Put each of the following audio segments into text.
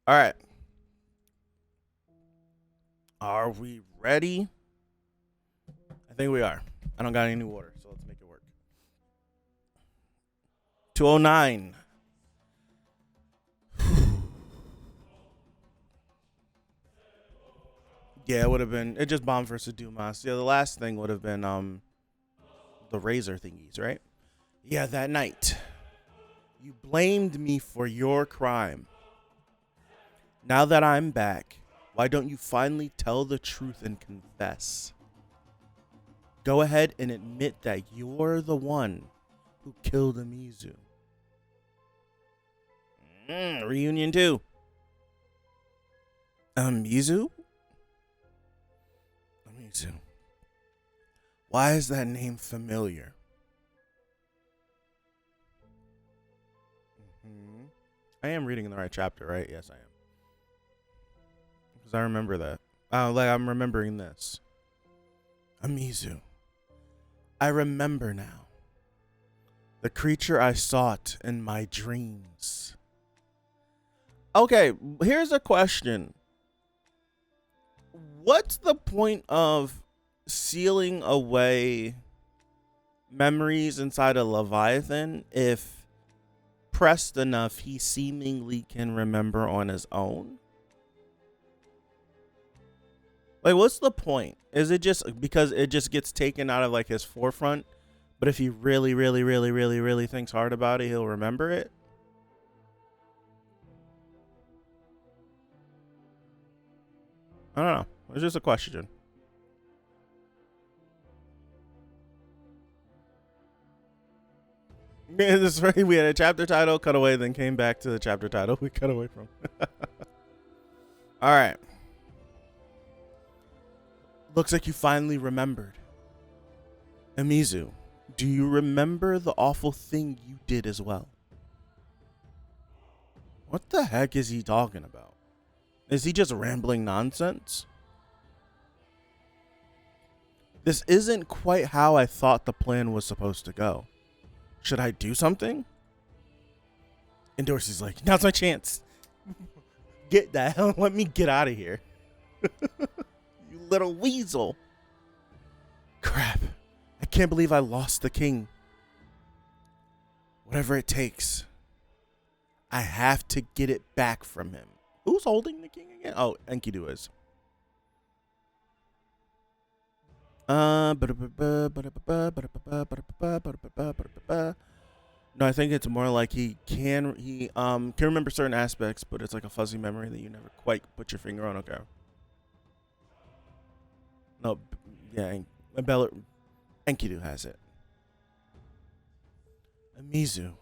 All right. Are we ready? I think we are. I don't got any new water, so let's make it work. 209. Yeah, it would have been. It just bombed versus Dumas. Yeah, the last thing would have been the razor thingies, right? Yeah, that night. You blamed me for your crime. Now that I'm back, why don't you finally tell the truth and confess? Go ahead and admit that you're the one who killed Amizu. Reunion 2. Amizu? Amizu. Why is that name familiar? I am reading in the right chapter, right? Yes, I am. Because I remember that. I'm remembering this. Amizu. I remember now. The creature I sought in my dreams. Okay, here's a question. What's the point of sealing away memories inside a Leviathan if pressed enough he seemingly can remember on his own? Like, what's the point? Is it just because it just gets taken out of like his forefront? But if he really, really, really, really, really thinks hard about it, he'll remember it? I don't know. It's just a question. Yeah, this is right. We had a chapter title, cut away, then came back to the chapter title we cut away from. All right. Looks like you finally remembered. Amizu, do you remember the awful thing you did as well? What the heck is he talking about? Is he just rambling nonsense? This isn't quite how I thought the plan was supposed to go. Should I do something? And Dorsey's like, now's my chance. Get the hell, let me get out of here. You little weasel. Crap. I can't believe I lost the king. Whatever it takes. I have to get it back from him. Who's holding the king again? Oh, Enkidu is. No, I think it's more like he can remember certain aspects, but it's like a fuzzy memory that you never quite put your finger on. Okay. No, yeah, Enkidu has it. Amizu.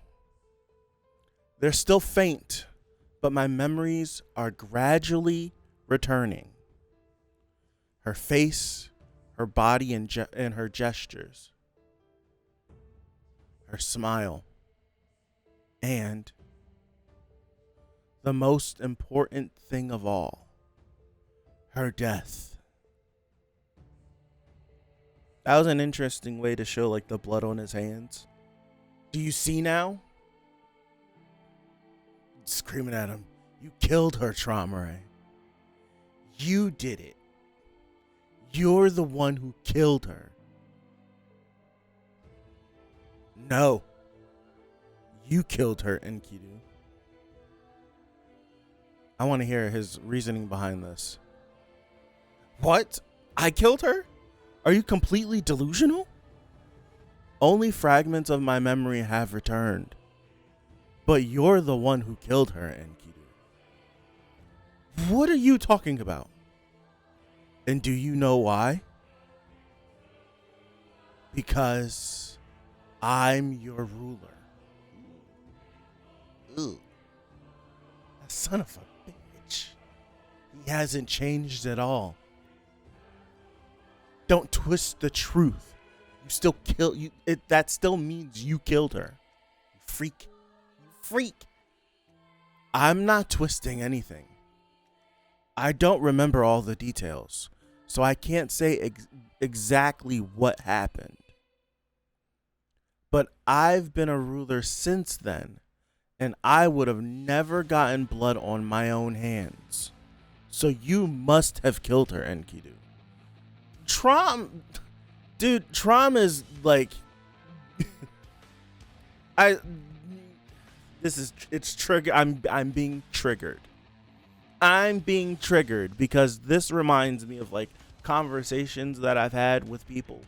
They're still faint, but my memories are gradually returning. Her face, her body, and her gestures. Her smile. And the most important thing of all, her death. That was an interesting way to show like the blood on his hands. Do you see now? Screaming at him. You killed her, Traumaray. You did it. You're the one who killed her. No. You killed her, Enkidu. I want to hear his reasoning behind this. What? I killed her? Are you completely delusional? Only fragments of my memory have returned. But you're the one who killed her, Enkidu. What are you talking about? And do you know why? Because I'm your ruler. Ooh. That son of a bitch. He hasn't changed at all. Don't twist the truth. You still kill you. That still means you killed her. You freak. You freak. I'm not twisting anything. I don't remember all the details, so I can't say exactly what happened. But I've been a ruler since then, and I would have never gotten blood on my own hands. So you must have killed her, Enkidu. Trom is like, it's trigger. I'm being triggered. I'm being triggered because this reminds me of like conversations that I've had with people.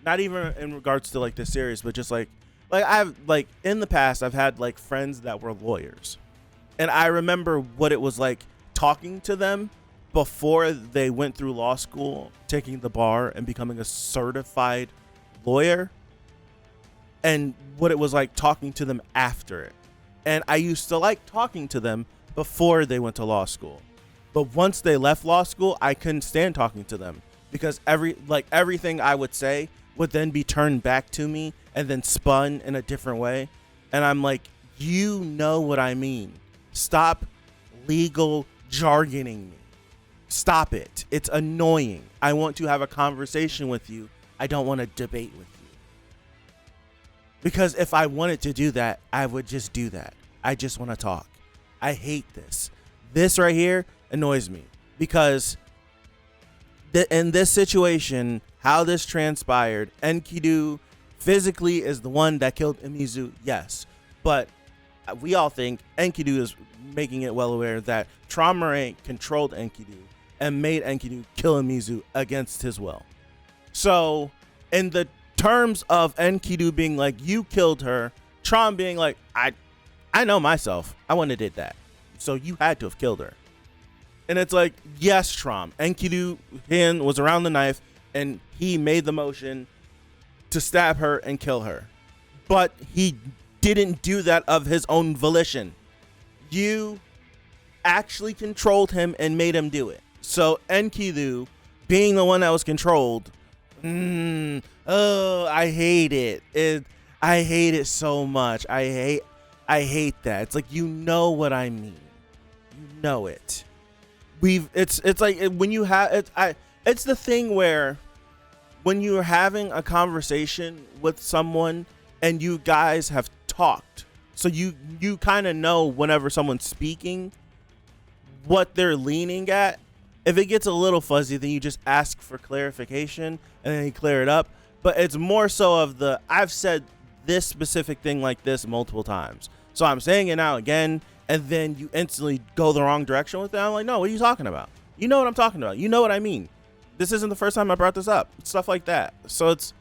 Not even in regards to like this series, but just like I've like in the past I've had like friends that were lawyers. And I remember what it was like talking to them before they went through law school, taking the bar and becoming a certified lawyer, and what it was like talking to them after it. And I used to like talking to them before they went to law school. But once they left law school, I couldn't stand talking to them because everything I would say would then be turned back to me and then spun in a different way. And I'm like, you know what I mean. Stop legal jargoning me. Stop it. It's annoying. I want to have a conversation with you. I don't want to debate with you. Because if I wanted to do that, I would just do that. I just want to talk. I hate this. This right here annoys me because in this situation, how this transpired, Enkidu physically is the one that killed Imizu, yes. But we all think Enkidu is making it well aware that Traumare controlled Enkidu and made Enkidu kill Imizu against his will. So in the terms of Enkidu being like, you killed her, Trom being like, I know myself. I wouldn't have did that. So you had to have killed her. And it's like, yes, Trom. Enkidu hand was around the knife and he made the motion to stab her and kill her. But he didn't do that of his own volition. You actually controlled him and made him do it. So Enkidu, being the one that was controlled, I hate it. I hate it so much. I hate that. It's like, you know what I mean. You know it. It's like when you have it's the thing where when you're having a conversation with someone and you guys have talked, so you kind of know whenever someone's speaking what they're leaning at. If it gets a little fuzzy, then you just ask for clarification and then you clear it up. But it's more so of I've said this specific thing like this multiple times, so I'm saying it now again, and then you instantly go the wrong direction with it. I'm like, no, what are you talking about? You know what I'm talking about. You know what I mean. This isn't the first time I brought this up. Stuff like that. So it's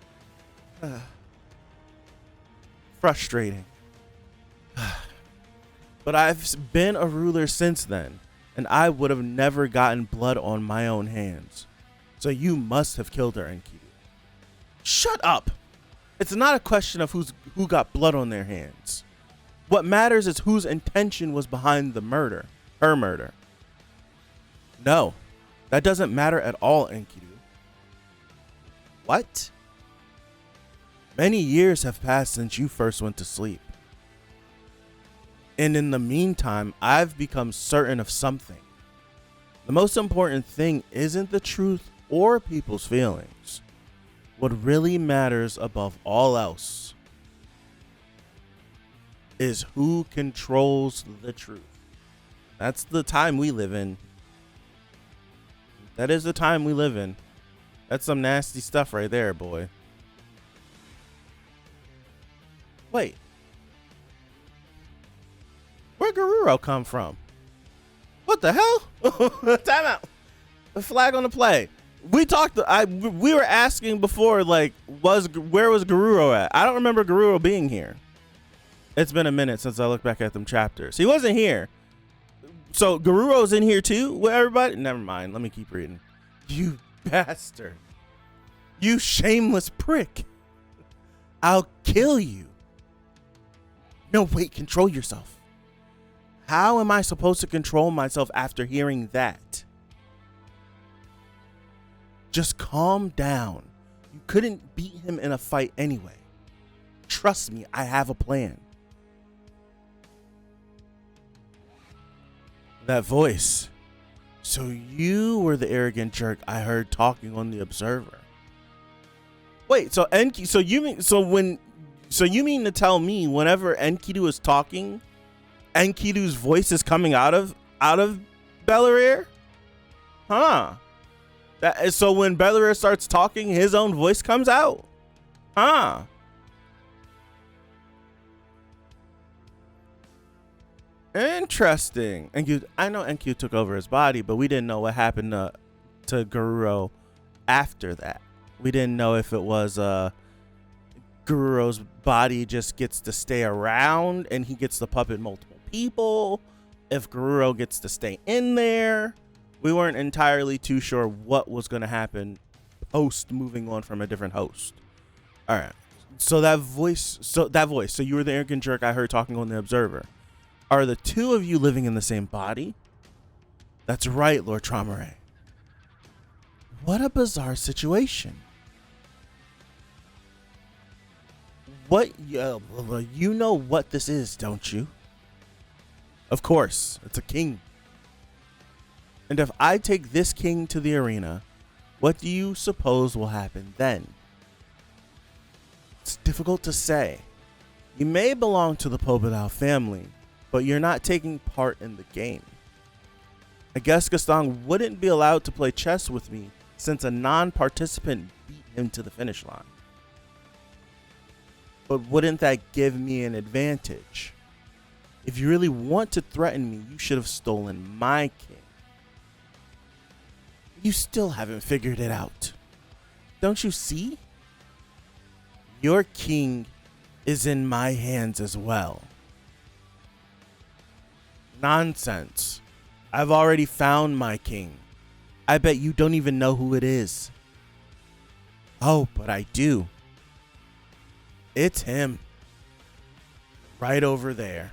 frustrating. But I've been a ruler since then, and I would have never gotten blood on my own hands. So you must have killed her, Enkidu. Shut up. It's not a question of who got blood on their hands. What matters is whose intention was behind the murder, her murder. No, that doesn't matter at all, Enkidu. What? Many years have passed since you first went to sleep. And in the meantime, I've become certain of something. The most important thing isn't the truth or people's feelings. What really matters above all else is who controls the truth. That's the time we live in. That is the time we live in. That's some nasty stuff right there, boy. Wait. Where'd Garuro come from? What the hell? Time out. A flag on the play. We talked. We were asking before, like, where was Garuro at? I don't remember Garuro being here. It's been a minute since I looked back at them chapters. He wasn't here. So Garuro's in here too with everybody? Never mind. Let me keep reading. You bastard. You shameless prick. I'll kill you. No, wait. Control yourself. How am I supposed to control myself after hearing that? Just calm down. You couldn't beat him in a fight anyway. Trust me, I have a plan. That voice. So you were the arrogant jerk I heard talking on the Observer. Wait, so you mean to tell me whenever Enkidu is talking, Enkidu's voice is coming out of Belerier? Huh. That is, so when Belerier starts talking, his own voice comes out? Huh. Interesting. Enki, I know Enki took over his body, but we didn't know what happened to Garuro after that. We didn't know if it was Gururo's body just gets to stay around and he gets to puppet multiple people, if Garuro gets to stay in there. We weren't entirely too sure what was going to happen post moving on from a different host. All right. So that voice, so you were the arrogant jerk I heard talking on the Observer. Are the two of you living in the same body? That's right, Lord Traumaray. What a bizarre situation. What, you know what this is, don't you? Of course, it's a king. And if I take this king to the arena, what do you suppose will happen then? It's difficult to say. You may belong to the Pobedal family, but you're not taking part in the game. I guess Gaston wouldn't be allowed to play chess with me since a non-participant beat him to the finish line. But wouldn't that give me an advantage? If you really want to threaten me, you should have stolen my king. You still haven't figured it out. Don't you see? Your king is in my hands as well. Nonsense. I've already found my king. I bet you don't even know who it is. Oh, but I do. It's him. Right over there.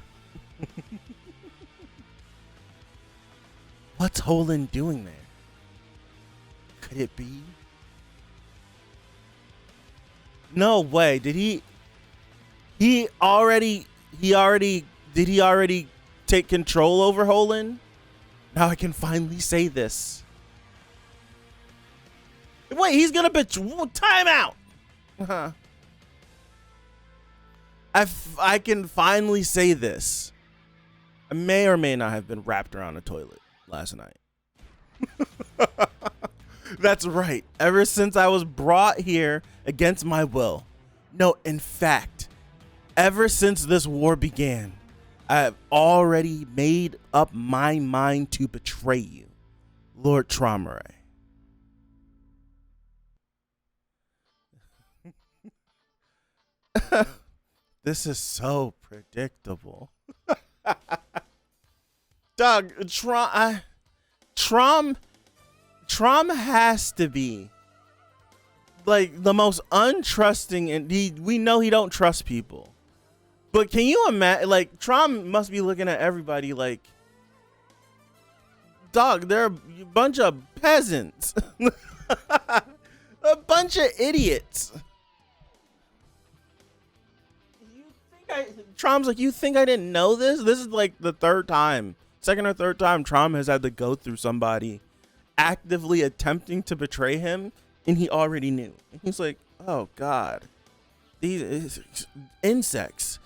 What's Holland doing there? Could it be? No way. Did he already take control over Holland? Now I can finally say this. Wait, he's gonna time out. I can finally say this. I may or may not have been wrapped around a toilet last night. That's right. Ever since I was brought here against my will. No, in fact, ever since this war began, I have already made up my mind to betray you, Lord Traumaray. This is so predictable. Doug, Trom has to be like the most untrusting, and we know he don't trust people. But can you imagine, like, Trom must be looking at everybody like, dog, they're a bunch of peasants. A bunch of idiots. Trom's like, you think I didn't know this? This is like the second or third time Trom has had to go through somebody actively attempting to betray him, and he already knew. And he's like, oh God, these insects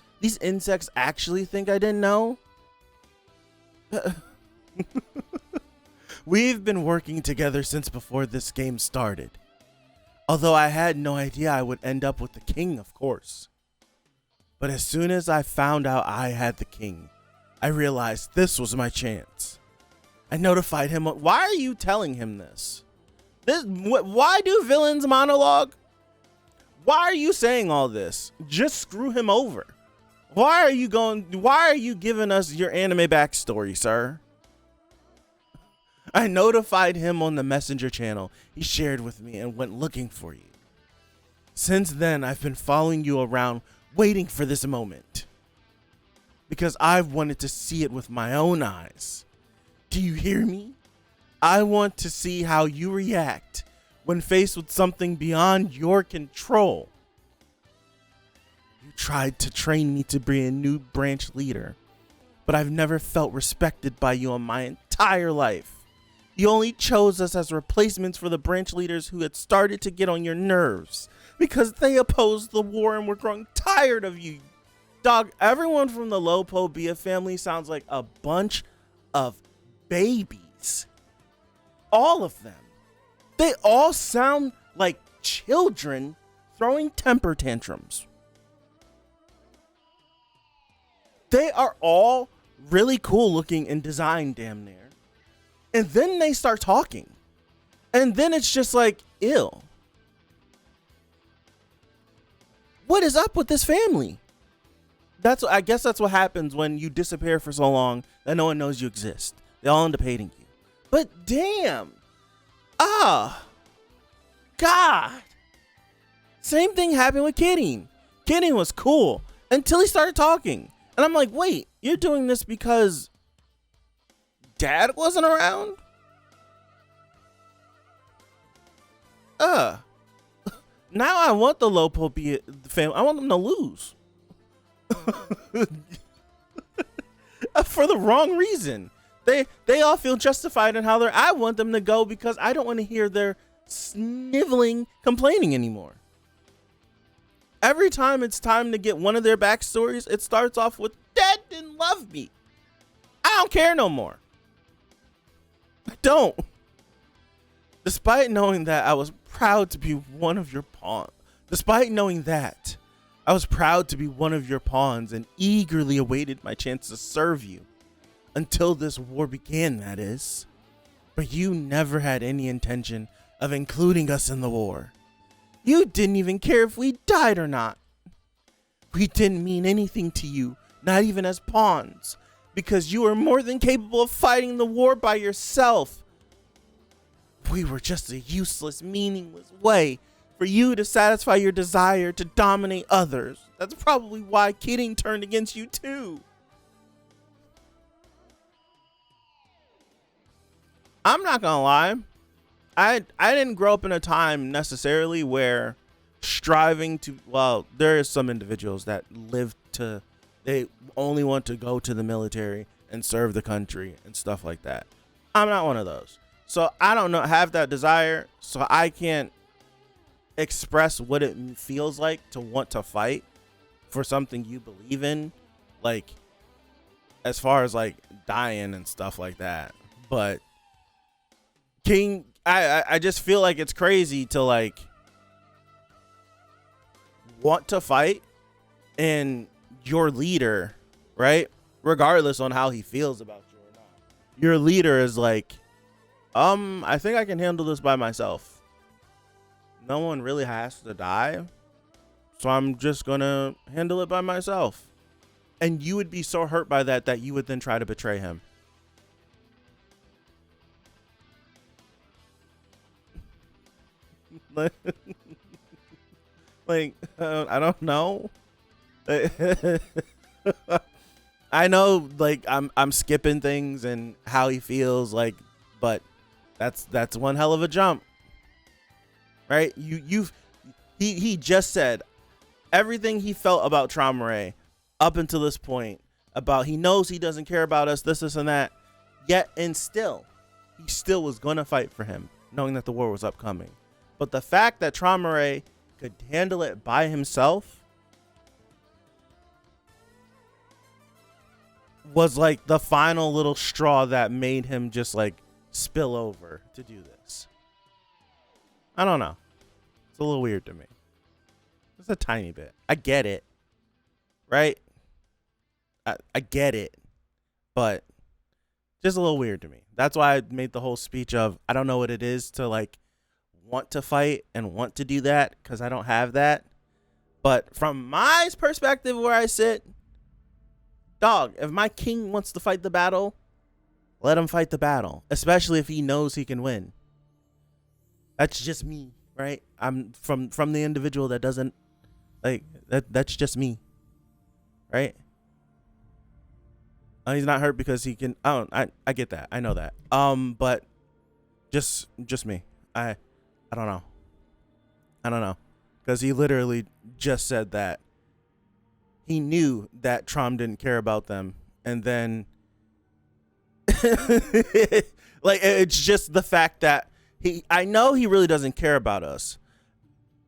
actually think I didn't know? We've been working together since before this game started. Although I had no idea I would end up with the king, of course. But as soon as I found out I had the king, I realized this was my chance. I notified him. Why are you telling him this? Why do villains monologue? Why are you saying all this? Just screw him over. Why are you giving us your anime backstory, sir? I notified him on the messenger channel he shared with me and went looking for you. Since then, I've been following you around, waiting for this moment. Because I've wanted to see it with my own eyes. Do you hear me? I want to see how you react when faced with something beyond your control. You tried to train me to be a new branch leader, but I've never felt respected by you in my entire life. You only chose us as replacements for the branch leaders who had started to get on your nerves because they opposed the war and were growing tired of you. Dog, everyone from the Lopobia family sounds like a bunch of babies. All of them. They all sound like children throwing temper tantrums. They are all really cool looking and designed damn near. And then they start talking. And then it's just like, ew. What is up with this family? I guess that's what happens when you disappear for so long that no one knows you exist. They all end up hating you. But damn. God. Same thing happened with Kidding. Kidding was cool until he started talking. And I'm like, wait, you're doing this because Dad wasn't around? Now I want the Lopobia family. I want them to lose. For the wrong reason. They all feel justified in how I want them to go because I don't want to hear their sniveling complaining anymore. Every time it's time to get one of their backstories, it starts off with, Dad didn't love me. I don't care no more. I don't. Despite knowing that I was proud to be one of your pawns. Despite knowing that, I was proud to be one of your pawns and eagerly awaited my chance to serve you. Until this war began, that is. But you never had any intention of including us in the war. You didn't even care if we died or not. We didn't mean anything to you, not even as pawns, because you were more than capable of fighting the war by yourself. We were just a useless, meaningless way for you to satisfy your desire to dominate others. That's probably why Kidding turned against you too. I'm not gonna lie. I didn't grow up in a time necessarily where striving to, well, there is some individuals that they only want to go to the military and serve the country and stuff like that. I'm not one of those. So I don't have that desire. So I can't express what it feels like to want to fight for something you believe in. Like, as far as like dying and stuff like that. But King, I just feel like it's crazy to like want to fight and your leader, right? Regardless on how he feels about you or not. Your leader is like, I think I can handle this by myself. No one really has to die. So I'm just gonna handle it by myself. And you would be so hurt by that you would then try to betray him. Like, I don't know. I know, like, I'm skipping things and how he feels, like, but that's one hell of a jump, right? He just said everything he felt about Traumare up until this point, about he knows he doesn't care about us, this and that, yet and still he still was gonna fight for him, knowing that the war was upcoming. But the fact that Traumare could handle it by himself was like the final little straw that made him just like spill over to do this. I don't know. It's a little weird to me. It's a tiny bit. I get it. Right? I get it. But just a little weird to me. That's why I made the whole speech of, I don't know what it is to like want to fight and want to do that, because I don't have that. But from my perspective where I sit, dog, if my king wants to fight the battle, let him fight the battle, especially if he knows he can win. That's just me, right? I'm from the individual that doesn't like that. That's just me, right? He's not hurt because he can. I get that. I know that. But just me. I don't know. I don't know, because he literally just said that he knew that Trom didn't care about them, and then like, it's just the fact that I know he really doesn't care about us,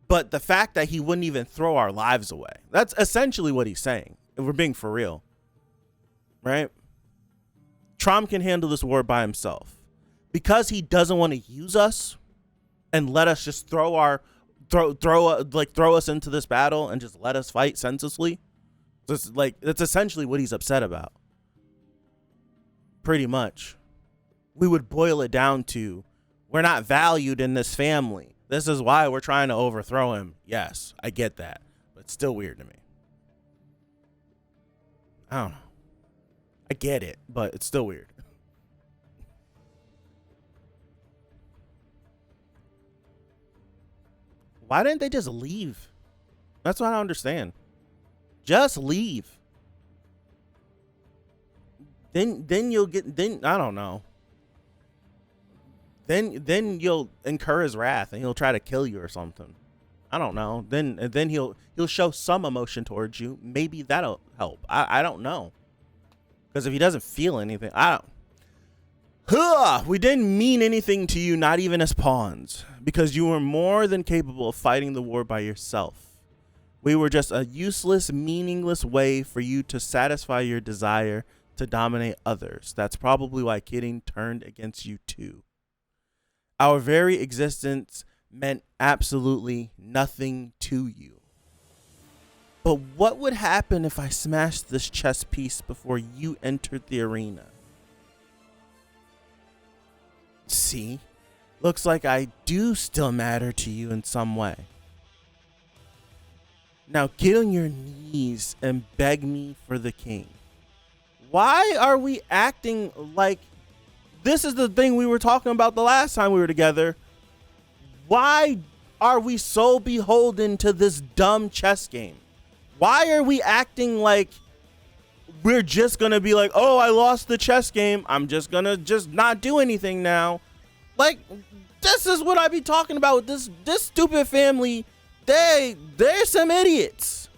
but the fact that he wouldn't even throw our lives away, that's essentially what he's saying. If we're being for real, right? Trom can handle this war by himself. Because he doesn't want to use us and let us just throw us into this battle and just let us fight senselessly. That's essentially what he's upset about. Pretty much. We would boil it down to, we're not valued in this family. This is why we're trying to overthrow him. Yes, I get that. But it's still weird to me. I don't know. I get it, but it's still weird. Why didn't they just leave? That's what I don't understand. Just leave. Then you'll get, I don't know. Then you'll incur his wrath and he'll try to kill you or something. I don't know. Then he'll show some emotion towards you. Maybe that'll help. I don't know. Because if he doesn't feel anything, we didn't mean anything to you, not even as pawns, because you were more than capable of fighting the war by yourself. We were just a useless, meaningless way for you to satisfy your desire to dominate others. That's probably why Kidding turned against you too. Our very existence meant absolutely nothing to you. But what would happen if I smashed this chess piece before you entered the arena? See, looks like I do still matter to you in some way. Now get on your knees and beg me for the king. Why are we acting like this is the thing we were talking about the last time we were together? Why are we so beholden to this dumb chess game? Why are we acting like we're just going to be like, oh, I lost the chess game, I'm just going to just not do anything now? Like, this is what I be talking about with this stupid family. They're some idiots.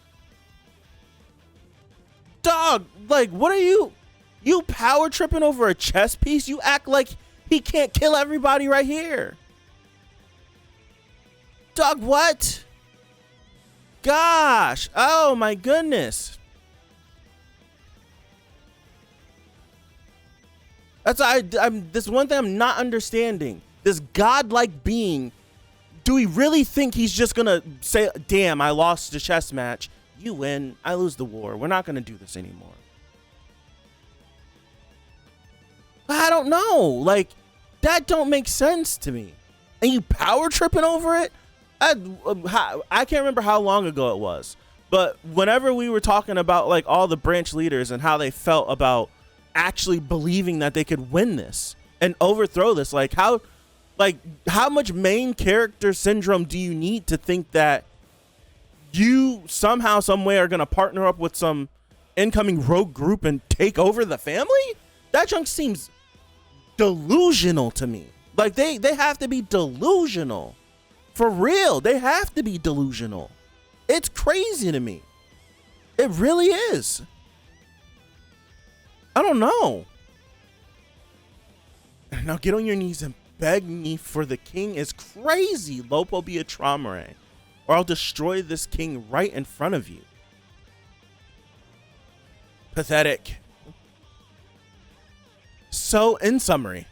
Dog, like, what are you power tripping over a chess piece? You act like he can't kill everybody right here. Dog, what? Gosh, oh my goodness. This one thing I'm not understanding. This godlike being, do we really think he's just gonna say, damn, I lost the chess match, you win, I lose the war, we're not gonna do this anymore? I don't know, like, that don't make sense to me. And you power tripping over it? I can't remember how long ago it was, but whenever we were talking about like all the branch leaders and how they felt about actually believing that they could win this and overthrow this, like how much main character syndrome do you need to think that you somehow, some way are going to partner up with some incoming rogue group and take over the family? That junk seems delusional to me. Like they have to be delusional. For real, they have to be delusional. It's crazy to me. It really is. I don't know. Now get on your knees and beg me for the king is crazy, Lopo Beatramare, or I'll destroy this king right in front of you. Pathetic. So, in summary,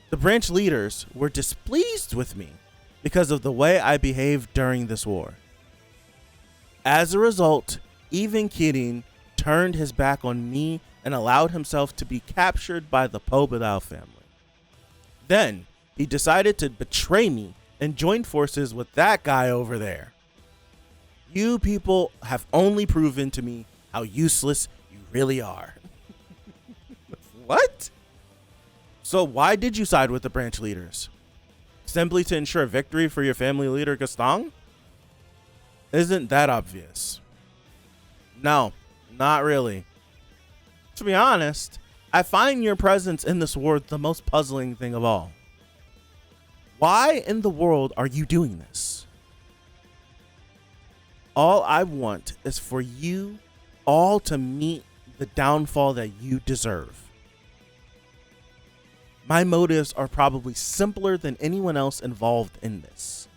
the branch leaders were displeased with me because of the way I behaved during this war. As a result, even Kidding turned his back on me and allowed himself to be captured by the Pobedao family. Then, he decided to betray me and join forces with that guy over there. You people have only proven to me how useless you really are. What? So why did you side with the branch leaders? Simply to ensure victory for your family leader, Gaston? Isn't that obvious? No, not really. To be honest, I find your presence in this war the most puzzling thing of all. Why in the world are you doing this? All I want is for you all to meet the downfall that you deserve. My motives are probably simpler than anyone else involved in this.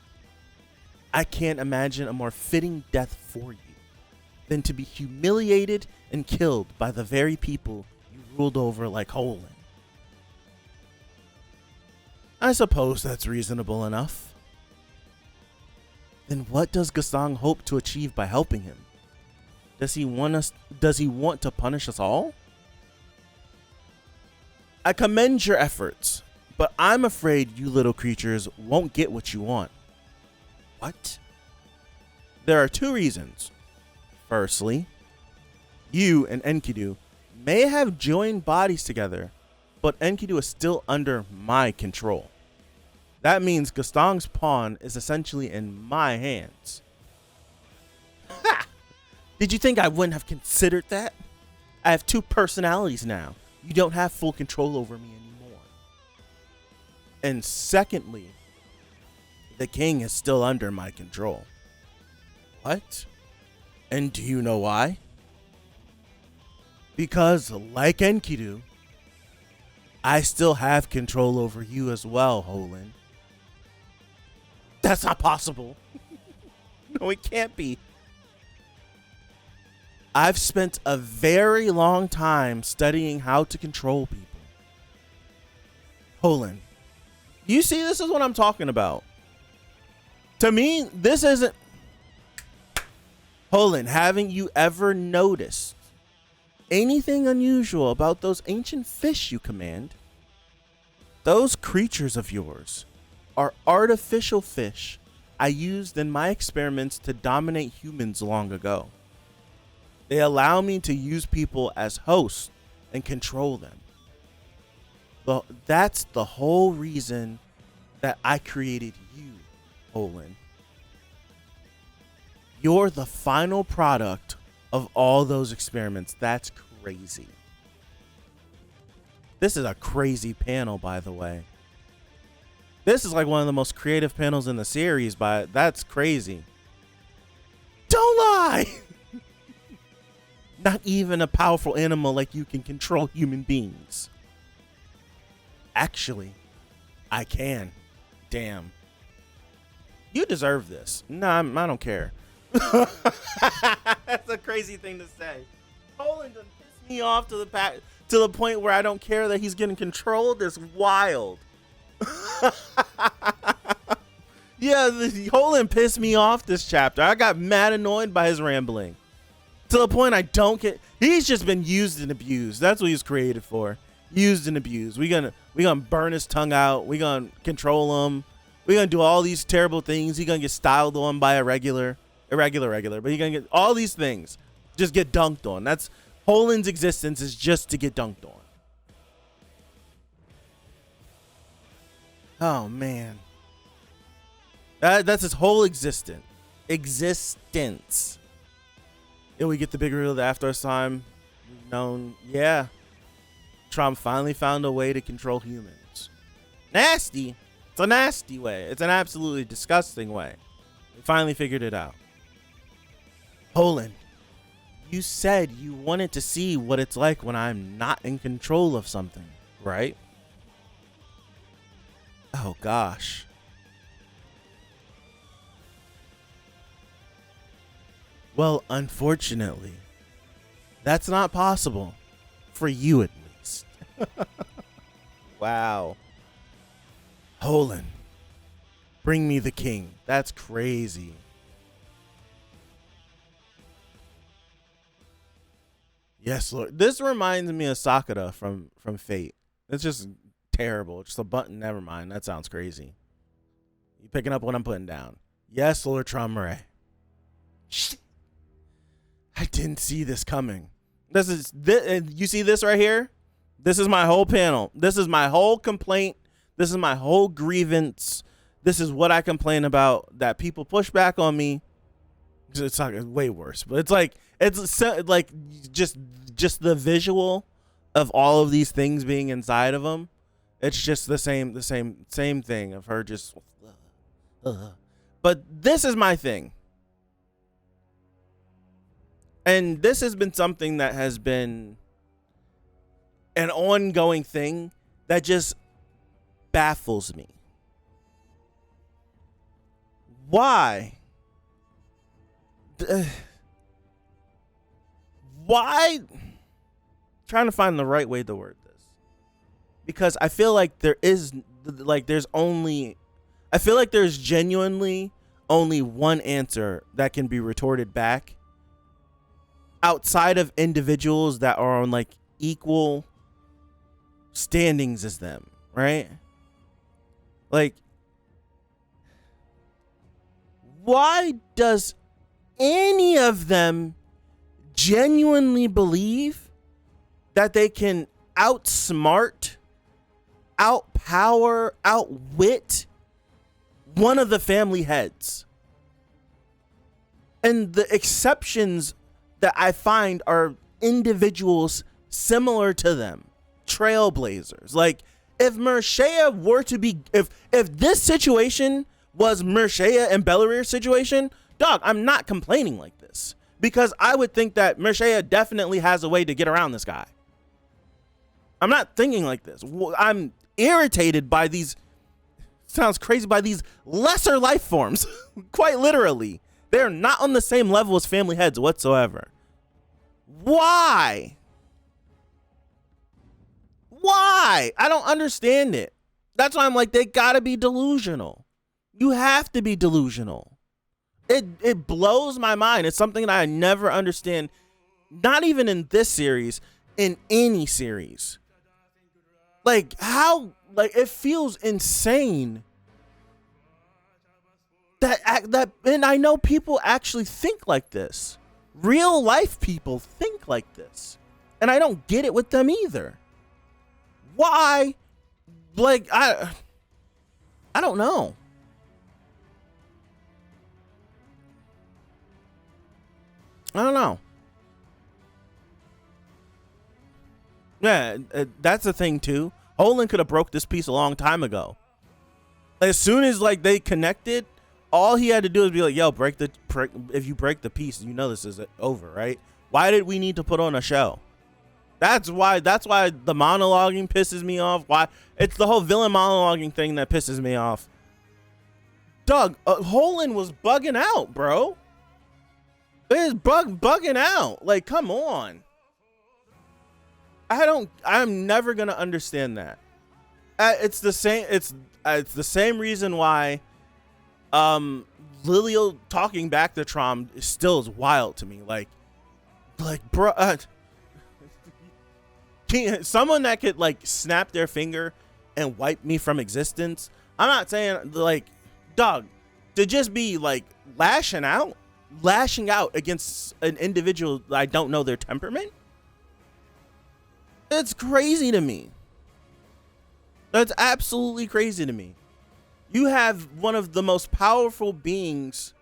I can't imagine a more fitting death for you. than to be humiliated and killed by the very people you ruled over like Holland. I suppose that's reasonable enough. Then what does Gaston hope to achieve by helping him? Does he want to punish us all? I commend your efforts, but I'm afraid you little creatures won't get what you want. What? There are two reasons. Firstly, you and Enkidu may have joined bodies together, but Enkidu is still under my control. That means Gaston's pawn is essentially in my hands. Ha! Did you think I wouldn't have considered that? I have two personalities now. You don't have full control over me anymore. And secondly, the king is still under my control. What? And do you know why? Because, like Enkidu, I still have control over you as well, Holland. That's not possible. No, it can't be. I've spent a very long time studying how to control people. Holland, you see, this is what I'm talking about. To me, this isn't... Holland, haven't you ever noticed anything unusual about those ancient fish you command? Those creatures of yours are artificial fish I used in my experiments to dominate humans long ago. They allow me to use people as hosts and control them. That's the whole reason that I created you, Olin. You're the final product of all those experiments. That's crazy. This is a crazy panel, by the way. This is like one of the most creative panels in the series, but that's crazy. Don't lie! Not even a powerful animal like you can control human beings. Actually, I can. Damn. You deserve this. Nah, I don't care. That's a crazy thing to say. Poland done pissed me off to the point where I don't care that he's getting controlled. It's wild. Yeah, Holland pissed me off this chapter. I got mad annoyed by his rambling. To the point I don't get. He's just been used and abused. That's what he's created for. Used and abused. We gonna burn his tongue out. We gonna control him. We gonna do all these terrible things. He gonna get styled on by irregular. But he gonna get all these things. Just get dunked on. That's Holland's existence, is just to get dunked on. Oh man. That's his whole existence. And we get the big reveal that after a time we've known, yeah, Trump finally found a way to control humans. Nasty. It's a nasty way. It's an absolutely disgusting way. We finally figured it out. Poland, you said you wanted to see what it's like when I'm not in control of something, right? Oh gosh. Well, unfortunately, that's not possible. For you, at least. Wow. Holland, bring me the king. That's crazy. Yes, Lord. This reminds me of Sakura from Fate. It's just terrible. Just a button. Never mind. That sounds crazy. You picking up what I'm putting down? Yes, Lord Tromare. Shit. I didn't see this coming. You see this right here? This is my whole panel. This is my whole complaint. This is my whole grievance. This is what I complain about, that people push back on me. It's like way worse, but it's like just the visual of all of these things being inside of them. It's just the same thing of her just. But this is my thing. And this has been something that has been an ongoing thing that just baffles me. Why? why? Trying to find the right way to word this, because I feel like there's genuinely only one answer that can be retorted back outside of individuals that are on like equal standings as them, right? Like, why does any of them genuinely believe that they can outsmart, outpower, outwit one of the family heads? And the exceptions that I find are individuals similar to them, trailblazers. Like, if Mershaya were to be, if this situation was Mershaya and Belarir's situation, dog, I'm not complaining like this, because I would think that Mershaya definitely has a way to get around this guy. I'm not thinking like this. I'm irritated by these, sounds crazy, by these lesser life forms. Quite literally. They're not on the same level as family heads whatsoever. Why? Why? I don't understand it. That's why I'm like, they gotta be delusional. You have to be delusional. It blows my mind. It's something that I never understand, not even in this series, in any series. Like, how, like, it feels insane that, and I know people actually think like this. Real life people think like this. And I don't get it with them either. Why? Like, I don't know. I don't know. Yeah, that's the thing too. Olin could have broke this piece a long time ago. As soon as like they connected, all he had to do is be like, "Yo, if you break the piece, you know this is over, right? Why did we need to put on a show?" That's why the monologuing pisses me off. Why? It's the whole villain monologuing thing that pisses me off. Doug, Holland was bugging out, bro. It is bugging out. Like, come on. I'm never gonna understand that. It's the same. It's the same reason why Lilio talking back to Trom still is wild to me. Like, bro, someone that could like snap their finger and wipe me from existence. I'm not saying like, dog, to just be like lashing out against an individual I don't know their temperament. It's crazy to me. That's absolutely crazy to me. You have one of the most powerful beings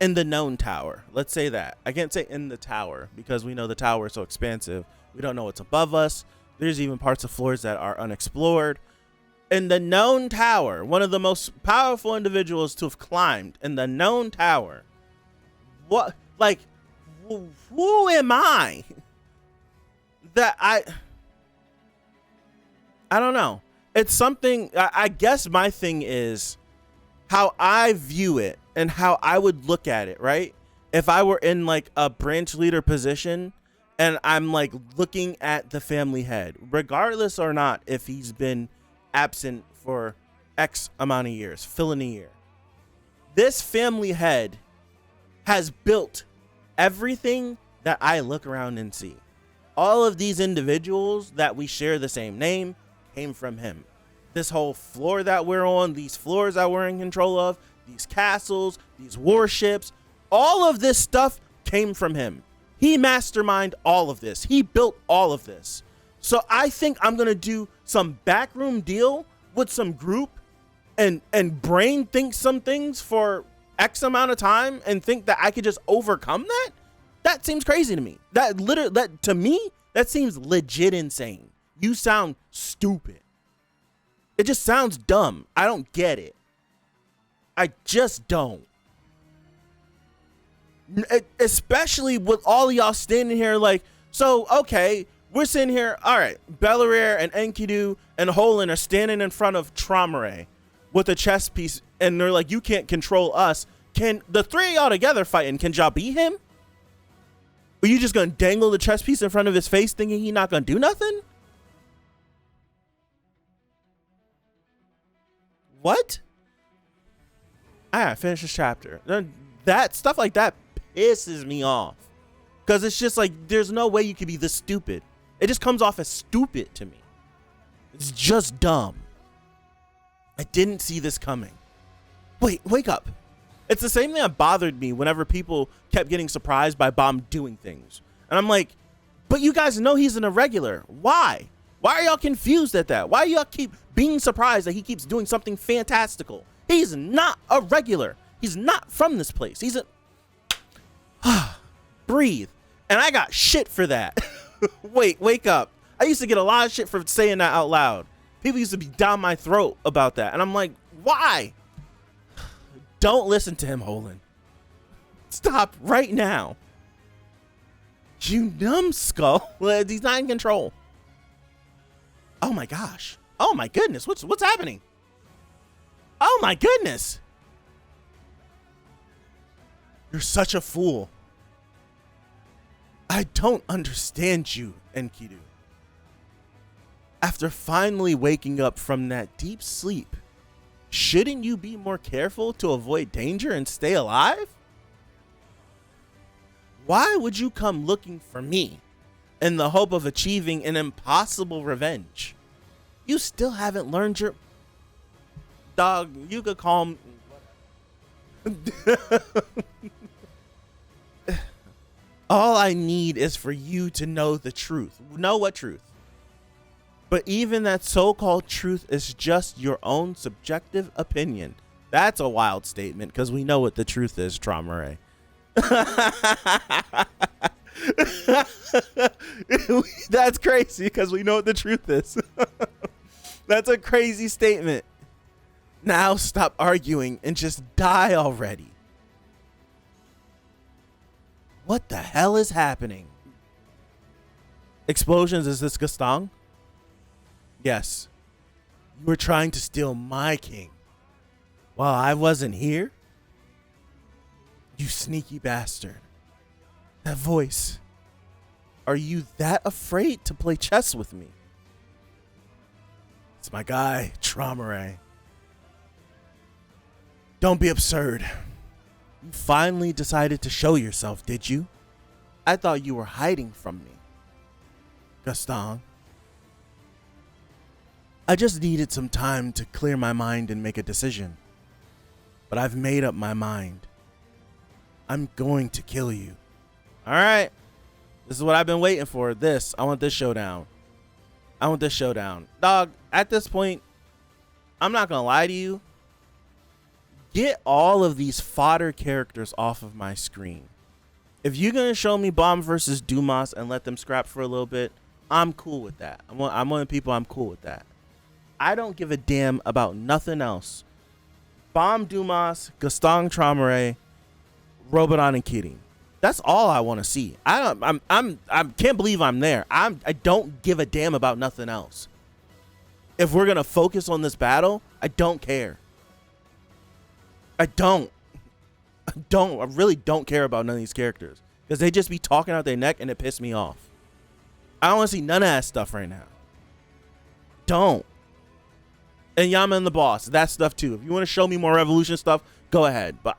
in the known tower. Let's say that. I can't say in the tower because we know the tower is so expansive. We don't know what's above us. There's even parts of floors that are unexplored. In the known tower, one of the most powerful individuals to have climbed in the known tower. What, like, who am I? That I don't know. It's something, I guess my thing is how I view it and how I would look at it, right? If I were in like a branch leader position and I'm like looking at the family head, regardless or not if he's been absent for X amount of years, fill in a year. This family head has built everything that I look around and see. All of these individuals that we share the same name came from him. This whole floor that we're on, these floors that we're in control of, these castles, these warships, all of this stuff came from him. He masterminded all of this. He built all of this. So I think I'm going to do some backroom deal with some group and brain think some things for X amount of time and think that I could just overcome that. That seems crazy to me. To me, that seems legit insane. You sound stupid. It just sounds dumb. I don't get it. I just don't. Especially with all of y'all standing here like, so, okay, we're sitting here, all right, Belarir and Enkidu and Holland are standing in front of Traumeré with a chess piece, and they're like, you can't control us. Can the three of y'all together fighting, can y'all beat him? Are you just gonna dangle the chess piece in front of his face thinking he not gonna do nothing? What? I gotta finish this chapter. That stuff like that pisses me off. Because it's just like, there's no way you could be this stupid. It just comes off as stupid to me. It's just dumb. I didn't see this coming. Wait, wake up. It's the same thing that bothered me whenever people kept getting surprised by Bomb doing things. And I'm like, but you guys know he's an irregular. Why? Why are y'all confused at that? Why y'all keep being surprised that he keeps doing something fantastical? He's not a regular. He's not from this place. He's a... Breathe. And I got shit for that. Wait, wake up. I used to get a lot of shit for saying that out loud. People used to be down my throat about that. And I'm like, why? Don't listen to him, Holland. Stop right now. You numbskull. He's not in control. Oh my gosh. Oh my goodness. What's happening? Oh my goodness. You're such a fool. I don't understand you, Enkidu. After finally waking up from that deep sleep, shouldn't you be more careful to avoid danger and stay alive? Why would you come looking for me in the hope of achieving an impossible revenge? You still haven't learned your... Dog, you could call me... All I need is for you to know the truth. Know what truth? But even that so-called truth is just your own subjective opinion. That's a wild statement, because we know what the truth is, Trauma Ray. That's crazy, because we know what the truth is. That's a crazy statement. Now stop arguing and just die already. What the hell is happening? Explosions, is this Gastong? Yes. You were trying to steal my king while I wasn't here? You sneaky bastard. That voice. Are you that afraid to play chess with me? It's my guy, Trauma Ray. Don't be absurd. You finally decided to show yourself, did you? I thought you were hiding from me. Gaston. I just needed some time to clear my mind and make a decision. But I've made up my mind. I'm going to kill you. Alright. This is what I've been waiting for. This. I want this showdown. I want this showdown. Dog, at this point, I'm not going to lie to you. Get all of these fodder characters off of my screen. If you're going to show me Bomb versus Dumas and let them scrap for a little bit, I'm cool with that. I'm one of the people, I'm cool with that. I don't give a damn about nothing else. Bomb Dumas, Gaston Traumare, Robodon, and Kidding. That's all I want to see. I can't believe I'm there. I don't give a damn about nothing else. If we're gonna focus on this battle, I don't care. I really don't care about none of these characters because they just be talking out their neck and it pissed me off. I don't want to see none of that stuff right now. Don't. And Yama and the boss, that stuff too. If you want to show me more Revolution stuff, go ahead. But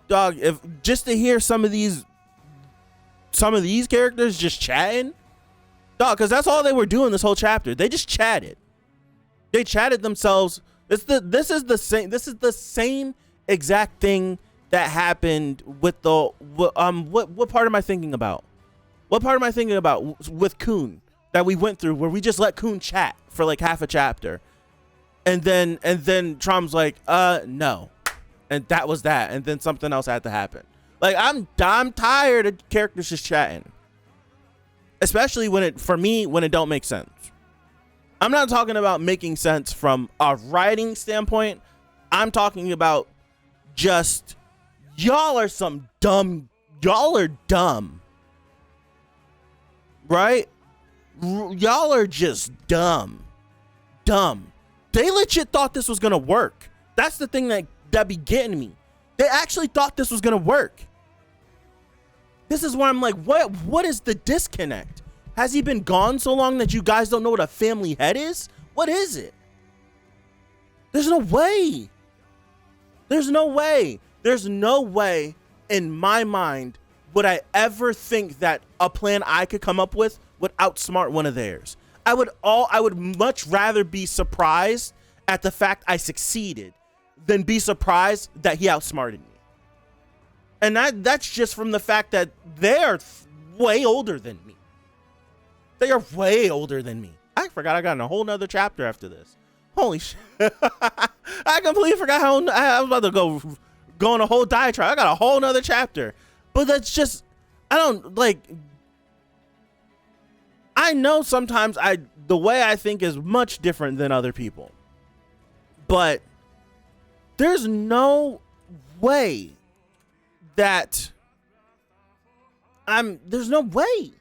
dog, if just to hear some of these characters just chatting, dog, because that's all they were doing this whole chapter. They just chatted. They chatted themselves. This is the same exact thing that happened with the what part am I thinking about? What part am I thinking about with Kun that we went through where we just let Kun chat for like half a chapter, and then Trom's like no, and that was that, and then something else had to happen. Like I'm tired of characters just chatting, especially when it don't make sense. I'm not talking about making sense from a writing standpoint. I'm talking about just y'all are dumb, right? Y'all are just dumb. They legit thought this was gonna work. That's the thing that be getting me. They actually thought this was gonna work. This is where I'm like, what is the disconnect? Has he been gone so long that you guys don't know what a family head is? What is it? There's no way. There's no way. There's no way in my mind would I ever think that a plan I could come up with would outsmart one of theirs. I would much rather be surprised at the fact I succeeded than be surprised that he outsmarted me. And that's just from the fact that they're way older than me. They are way older than me. I forgot I got in a whole nother chapter after this. Holy shit. I completely forgot how I was about to go on a whole diatribe. I got a whole nother chapter. But that's just, I don't like, I know sometimes the way I think is much different than other people. But there's no way that there's no way.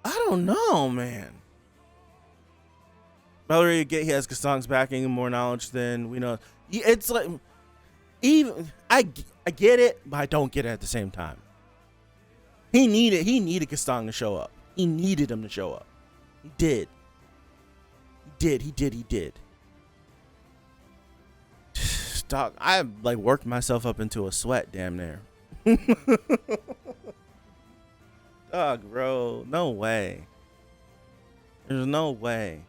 I don't know, man. Valerie, he has Kasang's backing and more knowledge than we know. It's like, even I get it, but I don't get it at the same time. He needed Kastang to show up. He needed him to show up. He did. He did. Doc, I like worked myself up into a sweat damn near. Dog, bro, no way. There's no way.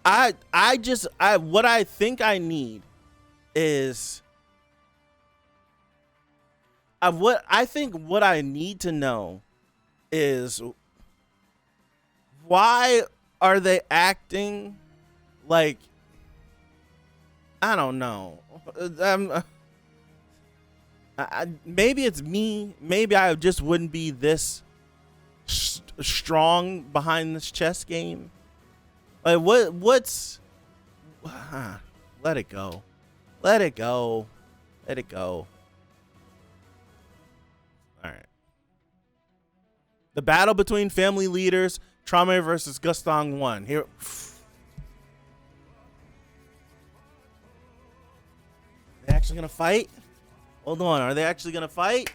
What I think I need is what I need to know is why are they acting like, I don't know. Maybe it's me. Maybe I just wouldn't be this strong behind this chess game. Like what's let it go. Let it go. All right. The battle between family leaders, Trauma versus Gustang 1. Here. They actually gonna fight? Hold on, are they actually gonna fight?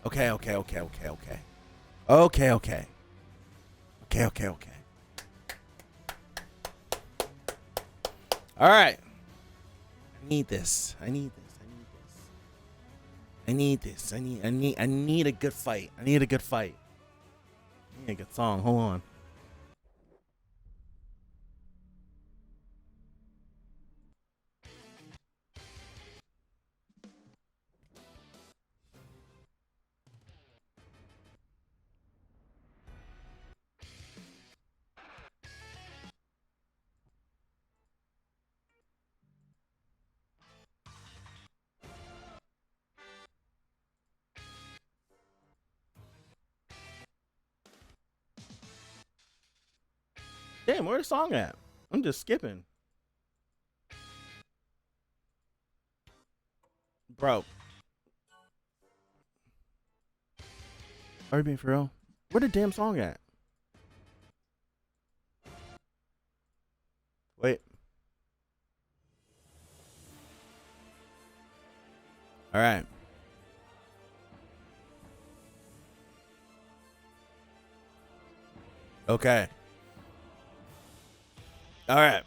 Okay. All right. I need this. I need a good fight. I need a good song. Hold on. Damn, where's the song at? I'm just skipping. Bro. Are you being for real? Where the damn song at? Wait. All right. Okay. All right.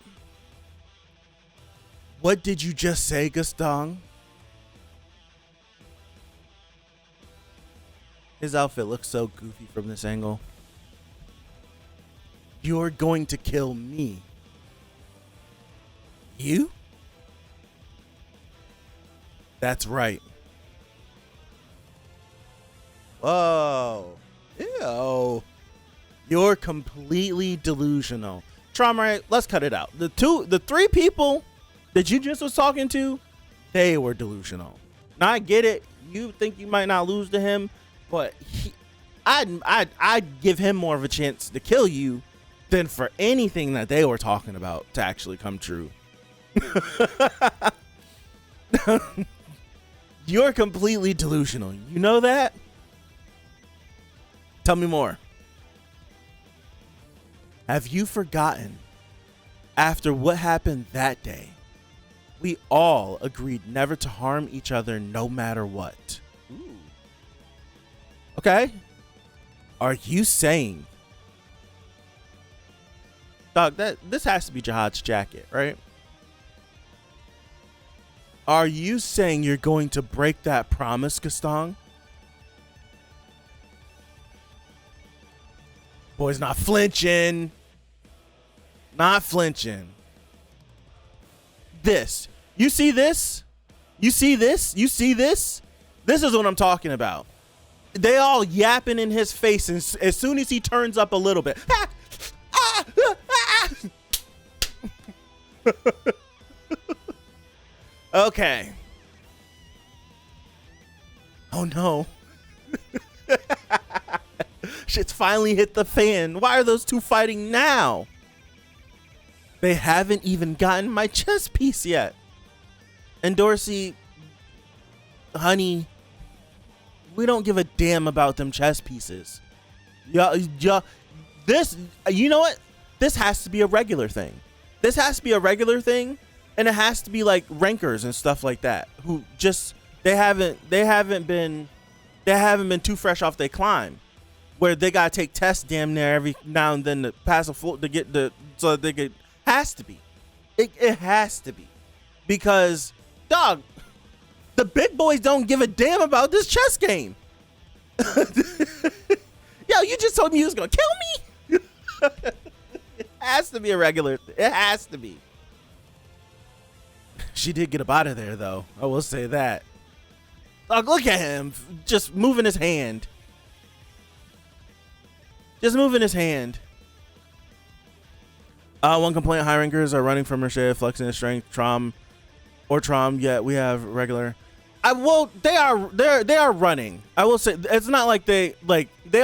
What did you just say, Gustang? His outfit looks so goofy from this angle. You're going to kill me. You? That's right. Whoa. Ew. You're completely delusional. Trauma, let's cut it out. The three people that you just was talking to, they were delusional. Now I get it. You think you might not lose to him, but I'd give him more of a chance to kill you than for anything that they were talking about to actually come true. You're completely delusional. You know that? Tell me more. Have you forgotten After what happened that day, we all agreed never to harm each other no matter what. Ooh. Okay? Are you saying, dog, this has to be Jihad's jacket, right? Are you saying you're going to break that promise, Gastong? Boy's not flinching. Not flinching. This. You see this? You see this? You see this? This is what I'm talking about. They all yapping in his face, and as soon as he turns up a little bit. Okay. Oh no. Shit's finally hit the fan. Why are those two fighting now? They haven't even gotten my chess piece yet. And Dorsey, honey, we don't give a damn about them chess pieces. This, you know what? This has to be a regular thing. This has to be a regular thing, and it has to be like rankers and stuff like that who just they haven't been too fresh off their climb, where they gotta take tests damn near every now and then to pass a floor to get the so that they could. Has to be. It has to be. Because, dog, the big boys don't give a damn about this chess game. Yo, you just told me you was going to kill me? It has to be a regular. It has to be. She did get up out of there, though. I will say that. Dog, look at him. Just moving his hand. Just moving his hand. One complaint: high rankers are running from Mershea, flexing his strength, Trom. Yet we have regular. They are running. I will say it's not like they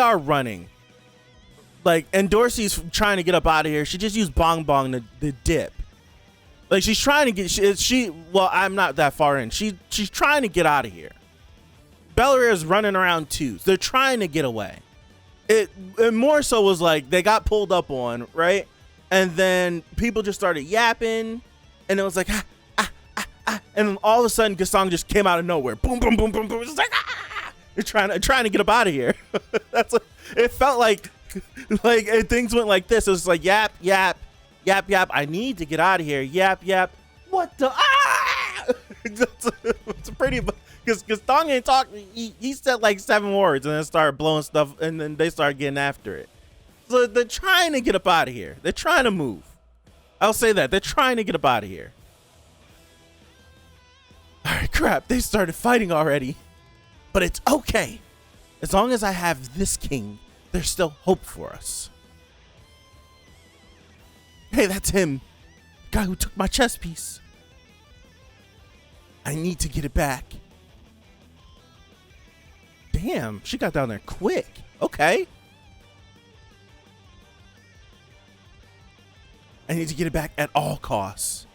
are running. Like, and Dorsey's trying to get up out of here. She just used Bong Bong to dip. Like, she's trying to get well, I'm not that far in. She's trying to get out of here. Belair is running around too. They're trying to get away. It more so was like they got pulled up on, right? And then people just started yapping, and it was like, and then all of a sudden, Gastong just came out of nowhere. Boom, boom, boom, boom, boom. It's like, You're trying to get up out of here. That's what it felt like. Like, things went like this. It was like, yap, yap, yap, yap. I need to get out of here. Yap, yap. What the? It's pretty, because Gastong ain't talking. He said like 7 words, and then started blowing stuff, and then they started getting after it. So they're trying to get up out of here. They're trying to move. I'll say that. They're trying to get up out of here. All right, crap. They started fighting already. But it's okay. As long as I have this king, there's still hope for us. Hey, that's him. The guy who took my chess piece. I need to get it back. Damn, she got down there quick. Okay. I need to get it back at all costs.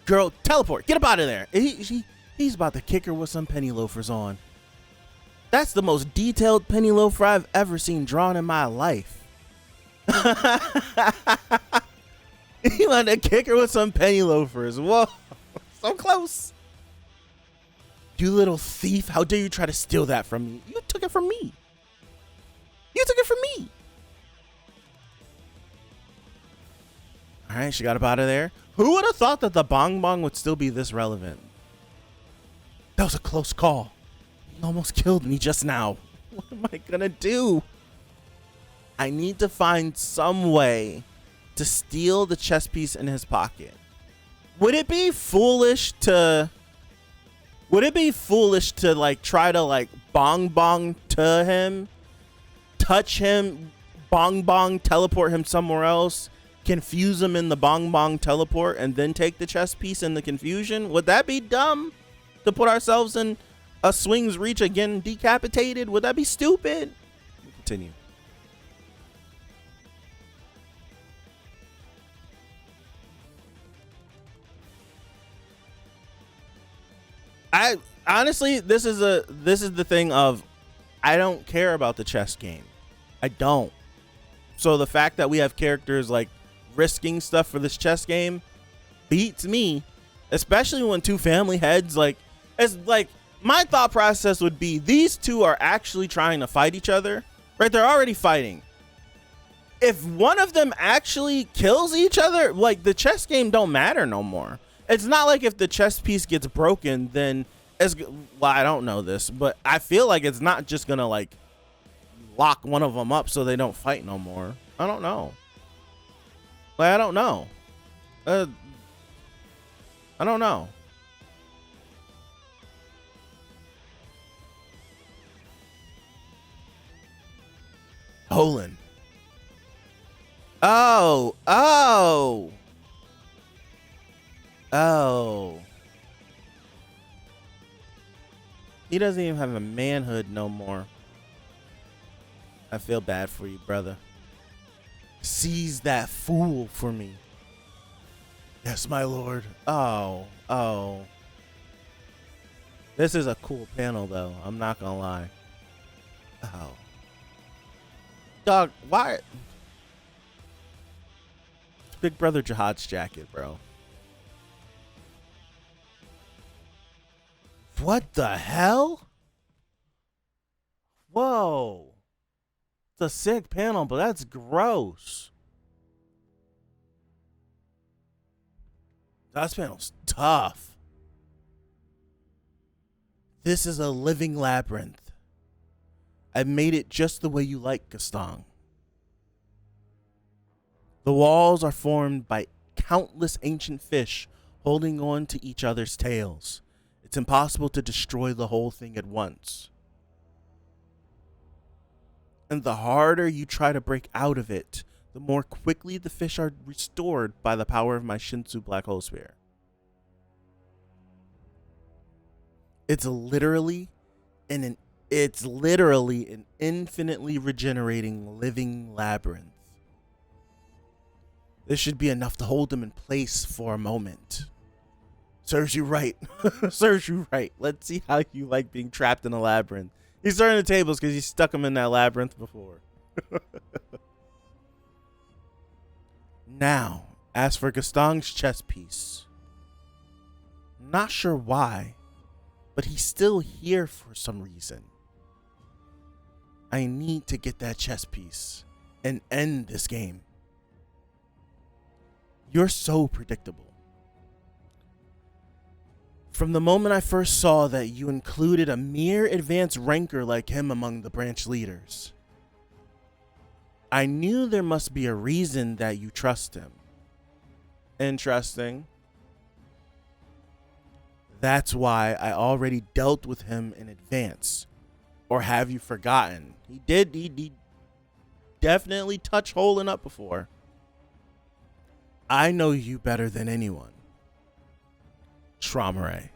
Girl, teleport. Get up out of there. He's about to kick her with some penny loafers on. That's the most detailed penny loafer I've ever seen drawn in my life. He wanted to kick her with some penny loafers. Whoa. So close. You little thief. How dare you try to steal that from me? You took it from me. You took it from me. All right, she got up out of there. Who would have thought that the Bong Bong would still be this relevant? That was a close call. He almost killed me just now. What am I gonna do? I need to find some way to steal the chess piece in his pocket. Would it be foolish to like try to like Bong Bong to him, touch him, Bong Bong, teleport him somewhere else, confuse him in the Bong Bong teleport, and then take the chess piece in the confusion? Would that be dumb to put ourselves in a swing's reach again, decapitated? Would that be stupid? Continue. I honestly, this is the thing of, I don't care about the chess game. I don't. So the fact that we have characters like risking stuff for this chess game beats me, especially when two family heads, like, it's like, my thought process would be these two are actually trying to fight each other, right? They're already fighting. If one of them actually kills each other, like, the chess game don't matter no more. It's not like if the chess piece gets broken, then it's, well, I don't know this, but I feel like it's not just gonna like lock one of them up so they don't fight no more. I don't know. Like, I don't know. I don't know. Poland. Oh. He doesn't even have a manhood no more. I feel bad for you, brother. Seize that fool for me. Yes, my lord. Oh. This is a cool panel, though. I'm not gonna lie. Oh. Dog, why? It's Big Brother Jihad's jacket, bro. What the hell? Whoa. It's a sick panel, but that's gross. That panel's tough. This is a living labyrinth. I've made it just the way you like, Gaston. The walls are formed by countless ancient fish holding on to each other's tails. It's impossible to destroy the whole thing at once. And the harder you try to break out of it, the more quickly the fish are restored by the power of my Shinsu Black Hole Sphere. It's literally an infinitely regenerating living labyrinth. This should be enough to hold them in place for a moment. Serves you right. Serves you right. Let's see how you like being trapped in a labyrinth. He's turning the tables because he stuck him in that labyrinth before. Now, as for Gaston's chess piece. Not sure why, but he's still here for some reason. I need to get that chess piece and end this game. You're so predictable. From the moment I first saw that you included a mere advanced ranker like him among the branch leaders, I knew there must be a reason that you trust him. Interesting. That's why I already dealt with him in advance. Or have you forgotten? He definitely touched holing up before. I know you better than anyone. Traumare.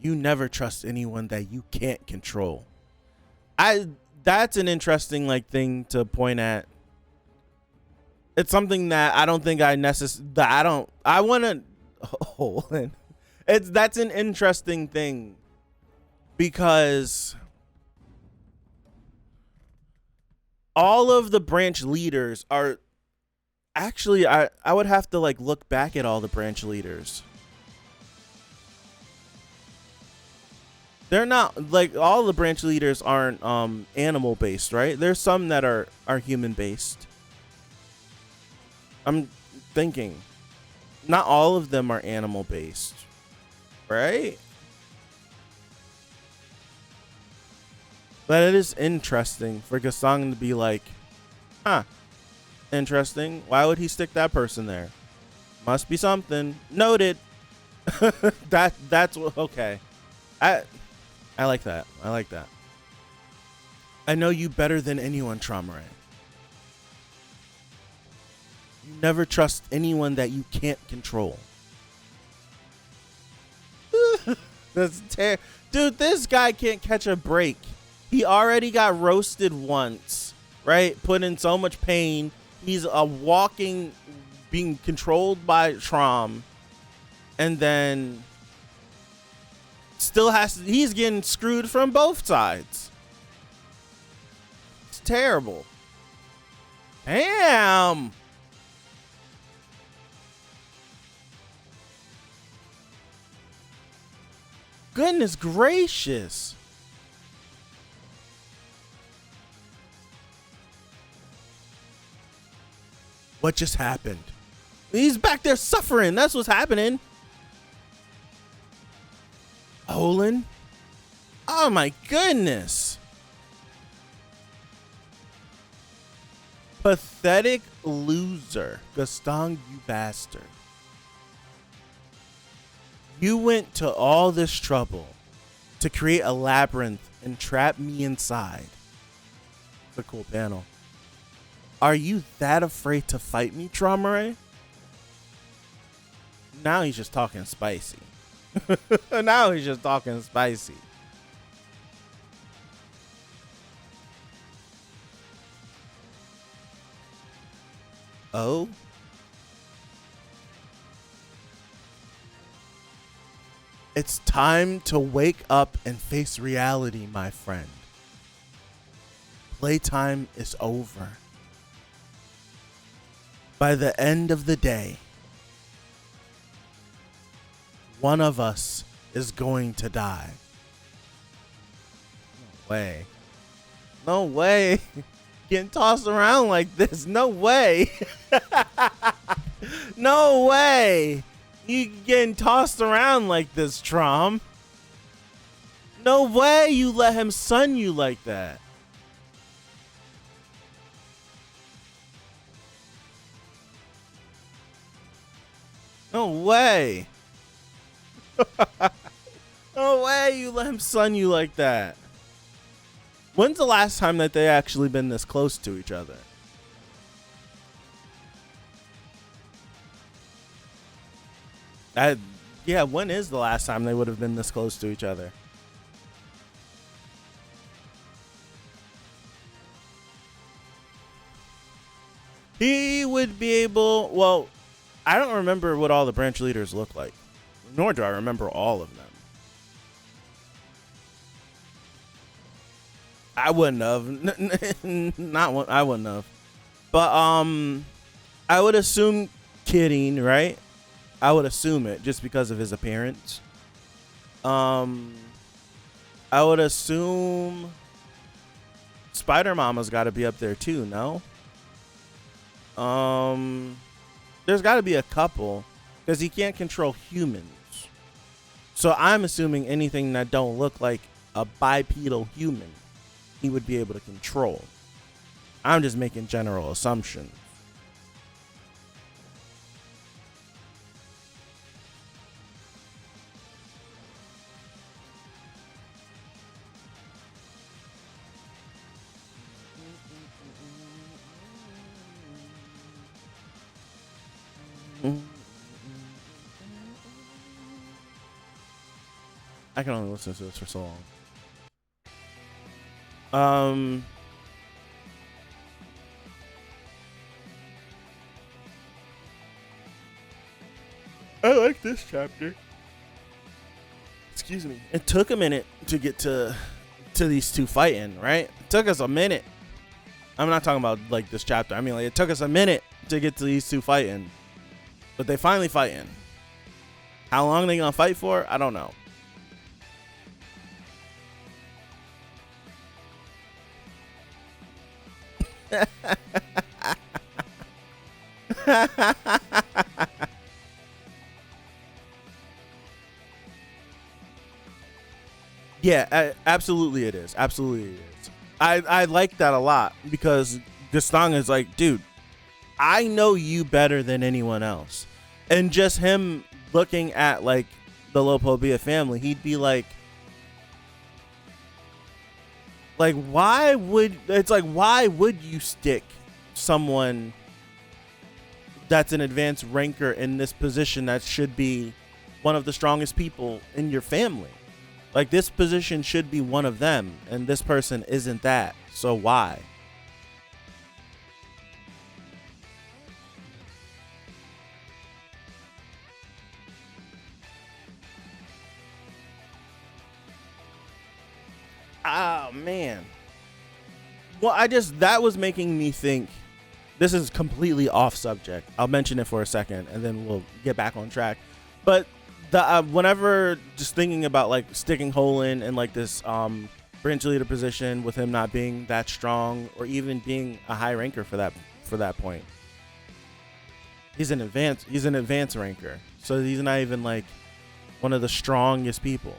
You never trust anyone that you can't control. That's an interesting thing to point at. It's something that I don't think I want to hold in. That's an interesting thing because all of the branch leaders are actually, I would have to look back at all the branch leaders. They're not all the branch leaders aren't animal based, right? There's some that are human based. I'm thinking not all of them are animal based, right? But it is interesting for Gaston to be like, huh, interesting. Why would he stick that person there? Must be something. Noted. That's okay. I like that. I like that. I know you better than anyone, Traumare. You never trust anyone that you can't control. That's dude, this guy can't catch a break. He already got roasted once, right? Put in so much pain. He's being controlled by Traum. And then he's getting screwed from both sides. It's terrible. Damn. goodness gracious. What just happened? He's back there suffering. That's what's happening. Olin? Oh my goodness. Pathetic loser. Gaston, you bastard. You went to all this trouble to create a labyrinth and trap me inside. It's a cool panel. Are you that afraid to fight me, Traumaray? Now he's just talking spicy. Now he's just talking spicy. Oh? It's time to wake up and face reality, my friend. Playtime is over. By the end of the day, one of us is going to die. No way. No way. Getting tossed around like this. No way. No way. You getting tossed around like this, Trom. No way you let him sun you like that. No way. No way you let him sun you like that. When's the last time that they actually been this close to each other? Yeah, when is the last time they would have been this close to each other? He would be able, well, I don't remember what all the branch leaders look like, nor do I remember all of them. I wouldn't have. Not one. I wouldn't have. But I would assume Kidding, right? I would assume it just because of his appearance. I would assume Spider Mama's got to be up there too. No. There's got to be a couple because he can't control humans. So I'm assuming anything that don't look like a bipedal human, he would be able to control. I'm just making general assumptions. I can only listen to this for so long. I like this chapter. Excuse me. It took a minute to get to these two fighting, right? It took us a minute. I'm not talking about like this chapter. I mean, like, it took us a minute to get to these two fighting, but they finally fighting. How long they gonna fight for? I don't know. Yeah, absolutely it is. Absolutely it is. I like that a lot because Gaston is like, dude, I know you better than anyone else. And just him looking at like the Lopobia family, he'd be like why would you stick someone that's an advanced ranker in this position that should be one of the strongest people in your family? Like, this position should be one of them, and this person isn't that. So why? Oh, man. Well, that was making me think, this is completely off subject. I'll mention it for a second, and then we'll get back on track. But the whenever just thinking about like sticking Holin in like this branch leader position with him not being that strong or even being a high ranker for that point. He's an advanced ranker, so he's not even like one of the strongest people.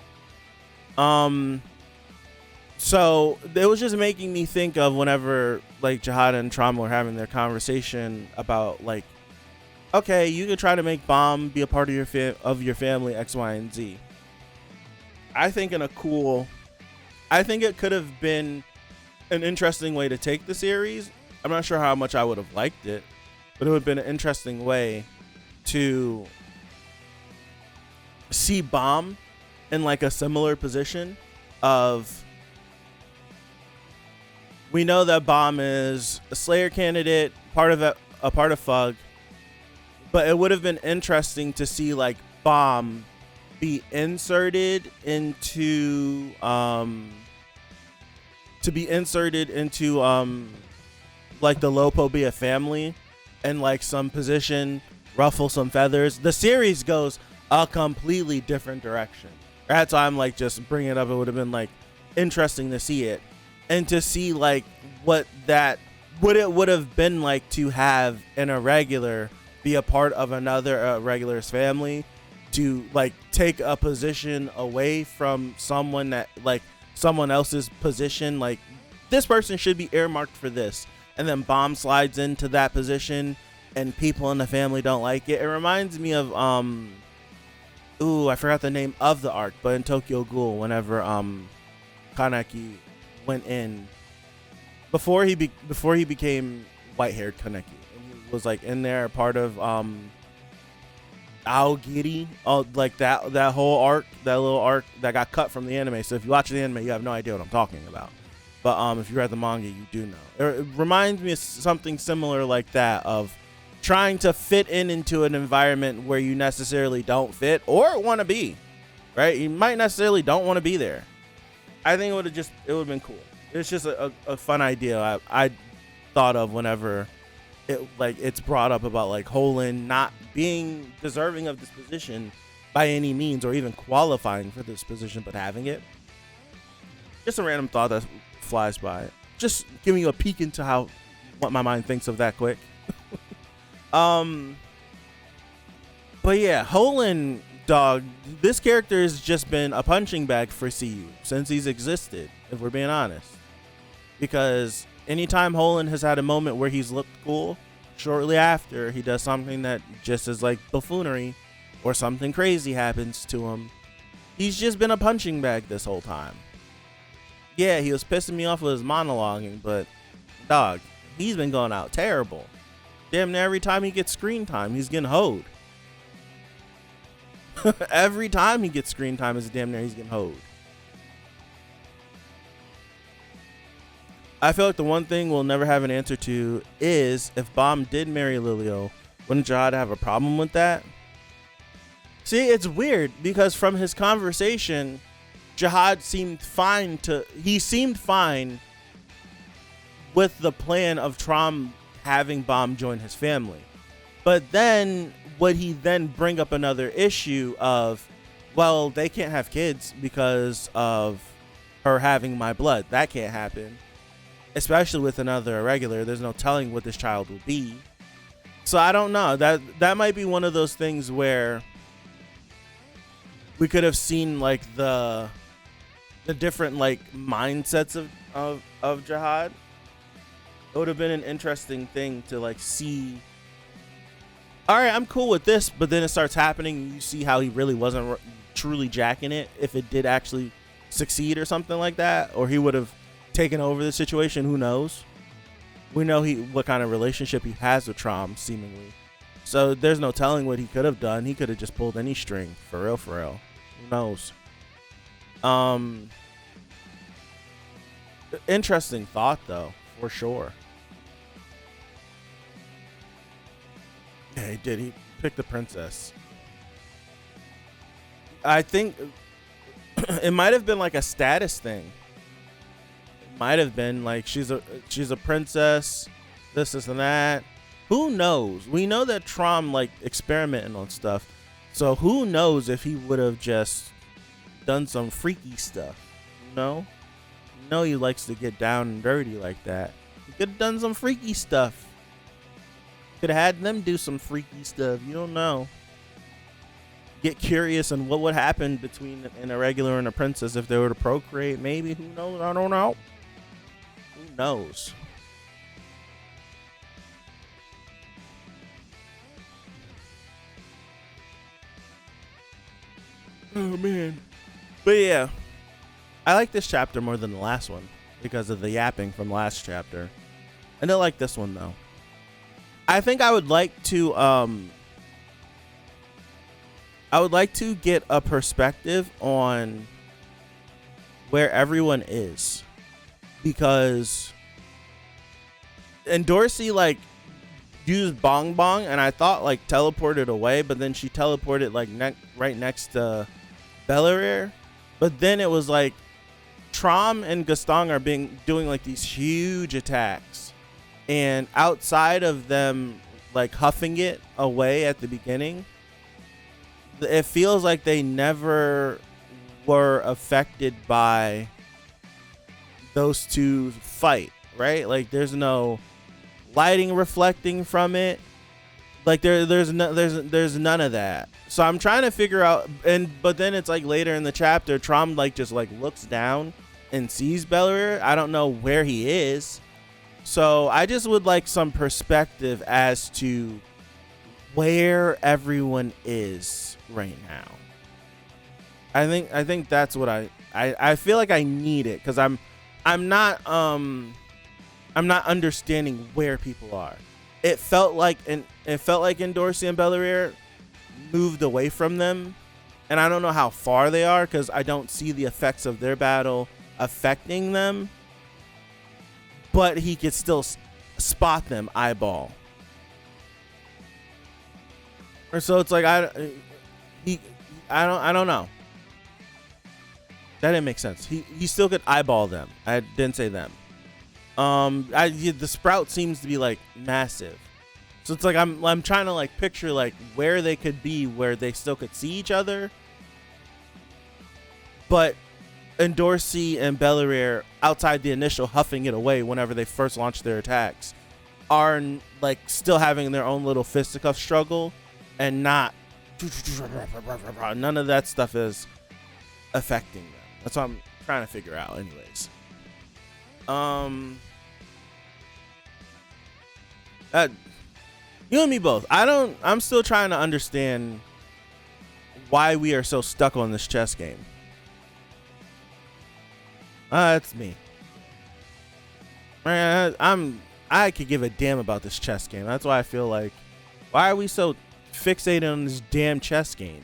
So it was just making me think of whenever like Jihad and Trauma were having their conversation about like, okay, you could try to make Bomb be a part of your family X, Y, and Z. I think it could have been an interesting way to take the series. I'm not sure how much I would have liked it, but it would have been an interesting way to see Bomb in like a similar position of, we know that Bomb is a Slayer candidate, a part of Fug, but it would have been interesting to see like Bomb be inserted into like the Lopobia family and like some position, ruffle some feathers. The series goes a completely different direction. That's why I'm like just bringing it up. It would have been like interesting to see it and to see like what it would have been like to have an irregular be a part of another irregular's family, to like take a position away from someone that like someone else's position, like this person should be earmarked for this, and then Bomb slides into that position and people in the family don't like it. It reminds me of I forgot the name of the arc, but in Tokyo Ghoul, whenever Kaneki went in before he became white-haired Kaneki, and he was like in there part of Aogiri, like that whole arc, that little arc that got cut from the anime. So if you watch the anime, you have no idea what I'm talking about. But if you read the manga, you do know. It reminds me of something similar like that, of trying to fit into an environment where you necessarily don't fit or want to be, right? You might necessarily don't want to be there. I think it would have been cool. It's just a fun idea I thought of whenever it's brought up about like Holin not being deserving of this position by any means, or even qualifying for this position, but having it. Just a random thought that flies by. Just giving you a peek into what my mind thinks of that quick. But yeah, Holin, dog, this character has just been a punching bag for CU since he's existed, if we're being honest. Because anytime Holin has had a moment where he's looked cool, shortly after he does something that just is like buffoonery, or something crazy happens to him, he's just been a punching bag this whole time. Yeah, he was pissing me off with his monologuing, but dog, he's been going out terrible. Damn near every time he gets screen time, he's getting hoed. Every time he gets screen time, is damn near he's getting hoed. I feel like the one thing we'll never have an answer to is if Bomb did marry Lilio, wouldn't Jihad have a problem with that? See, it's weird because from his conversation, Jihad seemed fine with the plan of Trom having Bomb join his family. But then would he then bring up another issue of, well, they can't have kids because of her having my blood. That can't happen. Especially with another irregular, there's no telling what this child will be. So I don't know. That might be one of those things where we could have seen like the different like mindsets of Jihad. It would have been an interesting thing to like see. All right, I'm cool with this, but then it starts happening and you see how he really wasn't truly jacking it if it did actually succeed or something like that, or he would have taken over the situation. Who knows? We know what kind of relationship he has with Trom, seemingly. So there's no telling what he could have done. He could have just pulled any string, for real, for real. Who knows? Interesting thought, though, for sure. Yeah, he did. He picked the princess. I think it might have been like a status thing. Might have been like she's a princess, this and that. Who knows? We know that Trom like experimenting on stuff, So who knows if he would have just done some freaky stuff, you know? You know he likes to get down and dirty like that. He could have done some freaky stuff. Could have had them do some freaky stuff. You don't know. Get curious on what would happen between an irregular and a princess if they were to procreate. Maybe. Who knows? I don't know. Who knows? Oh, man. But yeah. I like this chapter more than the last one because of the yapping from last chapter. I don't like this one, though. I think I would like to get a perspective on where everyone is, because and Dorsey like used Bong Bong and I thought like teleported away, but then she teleported like right next to Belair, but then it was like Trom and Gaston are doing like these huge attacks, and outside of them like huffing it away at the beginning, it feels like they never were affected by those two fight, right? Like there's no lighting reflecting from it. Like there's none of that. So I'm trying to figure out, but then it's like later in the chapter, Trom like just like looks down and sees Belair. I don't know where he is. So I just would like some perspective as to where everyone is right now. I think that's what I feel like I need it, because I'm not understanding where people are. It felt like in Dorsey and Belair moved away from them, and I don't know how far they are because I don't see the effects of their battle affecting them, but he could still spot them eyeball. Or so it's like I don't know. That didn't make sense. He still could eyeball them. I didn't say them. The sprout seems to be like massive, so it's like I'm trying to like picture like where they could be where they still could see each other, but in Dorsey and Belair, outside the initial huffing it away whenever they first launch their attacks, are like still having their own little fisticuff struggle, and not none of that stuff is affecting them. That's what I'm trying to figure out, anyways. You and me both. I'm still trying to understand why we are so stuck on this chess game. That's me. I could give a damn about this chess game. That's why I feel like, why are we so fixated on this damn chess game?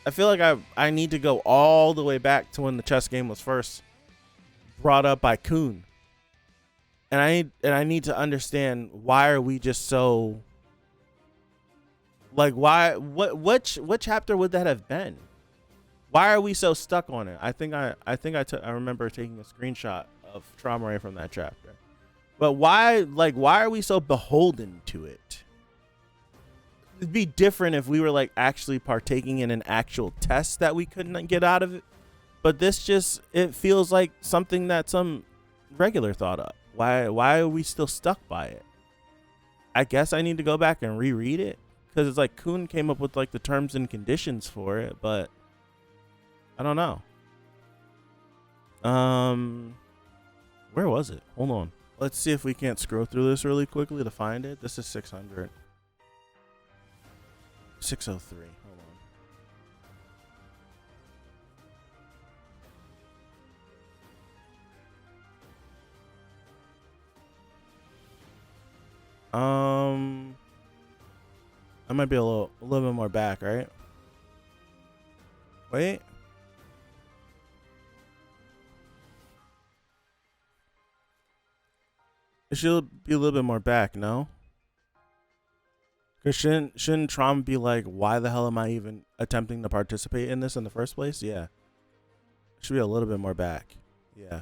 I feel like I need to go all the way back to when the chess game was first brought up by Kun. And I need to understand, why are we just so like, what chapter would that have been? Why are we so stuck on it? I remember taking a screenshot of Trauma Ray from that chapter. But why are we so beholden to it? It'd be different if we were like actually partaking in an actual test that we couldn't get out of it. But it feels like something that some regular thought up. Why are we still stuck by it? I guess I need to go back and reread it, because it's like Kun came up with like the terms and conditions for it, but I don't know. Where was it? Hold on. Let's see if we can't scroll through this really quickly to find it. This is 600. 603. Hold on. I might be a little bit more back, right? Wait. It should be a little bit more back, no? Because shouldn't Trom be like, why the hell am I even attempting to participate in this in the first place? Yeah. It should be a little bit more back. Yeah.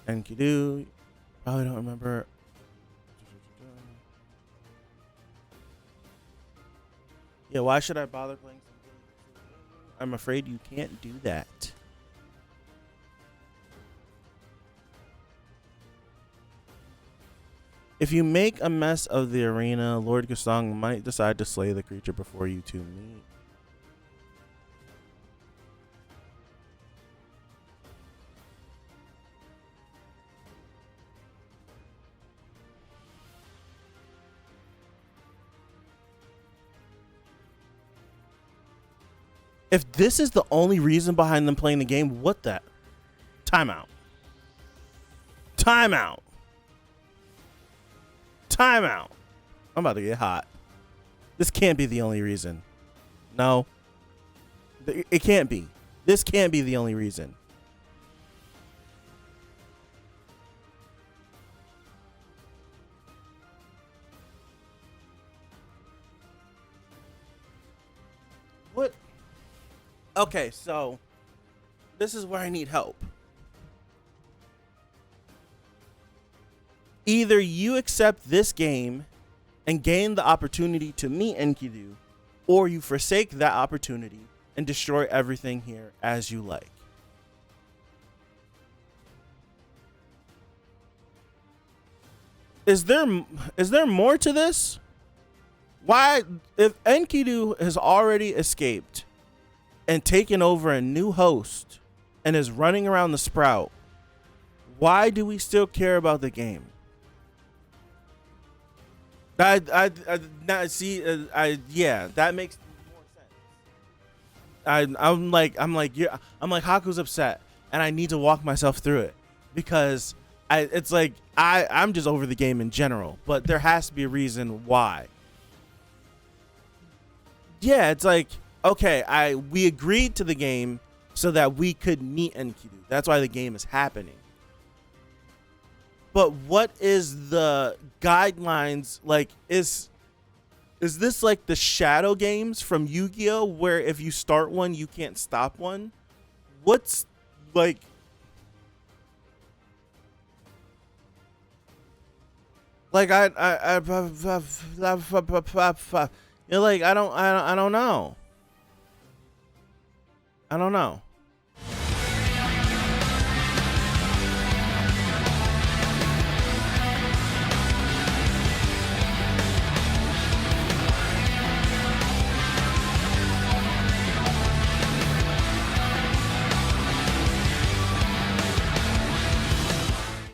Enkidu, Probably don't remember. Yeah, why should I bother playing something? I'm afraid you can't do that. If you make a mess of the arena, Lord Gusong might decide to slay the creature before you two meet. If this is the only reason behind them playing the game, what the? Timeout. Timeout. Timeout. I'm about to get hot. This can't be the only reason. No. It can't be. This can't be the only reason. What? Okay, so this is where I need help. Either you accept this game and gain the opportunity to meet Enkidu, or you forsake that opportunity and destroy everything here as you like. Is there more to this? Why, if Enkidu has already escaped and taken over a new host and is running around the Sprout, why do we still care about the game? Yeah, that makes more sense. I'm like Haku's upset, and I need to walk myself through it because I'm just over the game in general, but there has to be a reason why. Yeah, it's like, okay, we agreed to the game so that we could meet Enkidu. That's why the game is happening. But what is the guidelines? Like, is this like the shadow games from Yu-Gi-Oh, where if you start one, you can't stop one? What's like? Like I you're like I don't know. I don't know.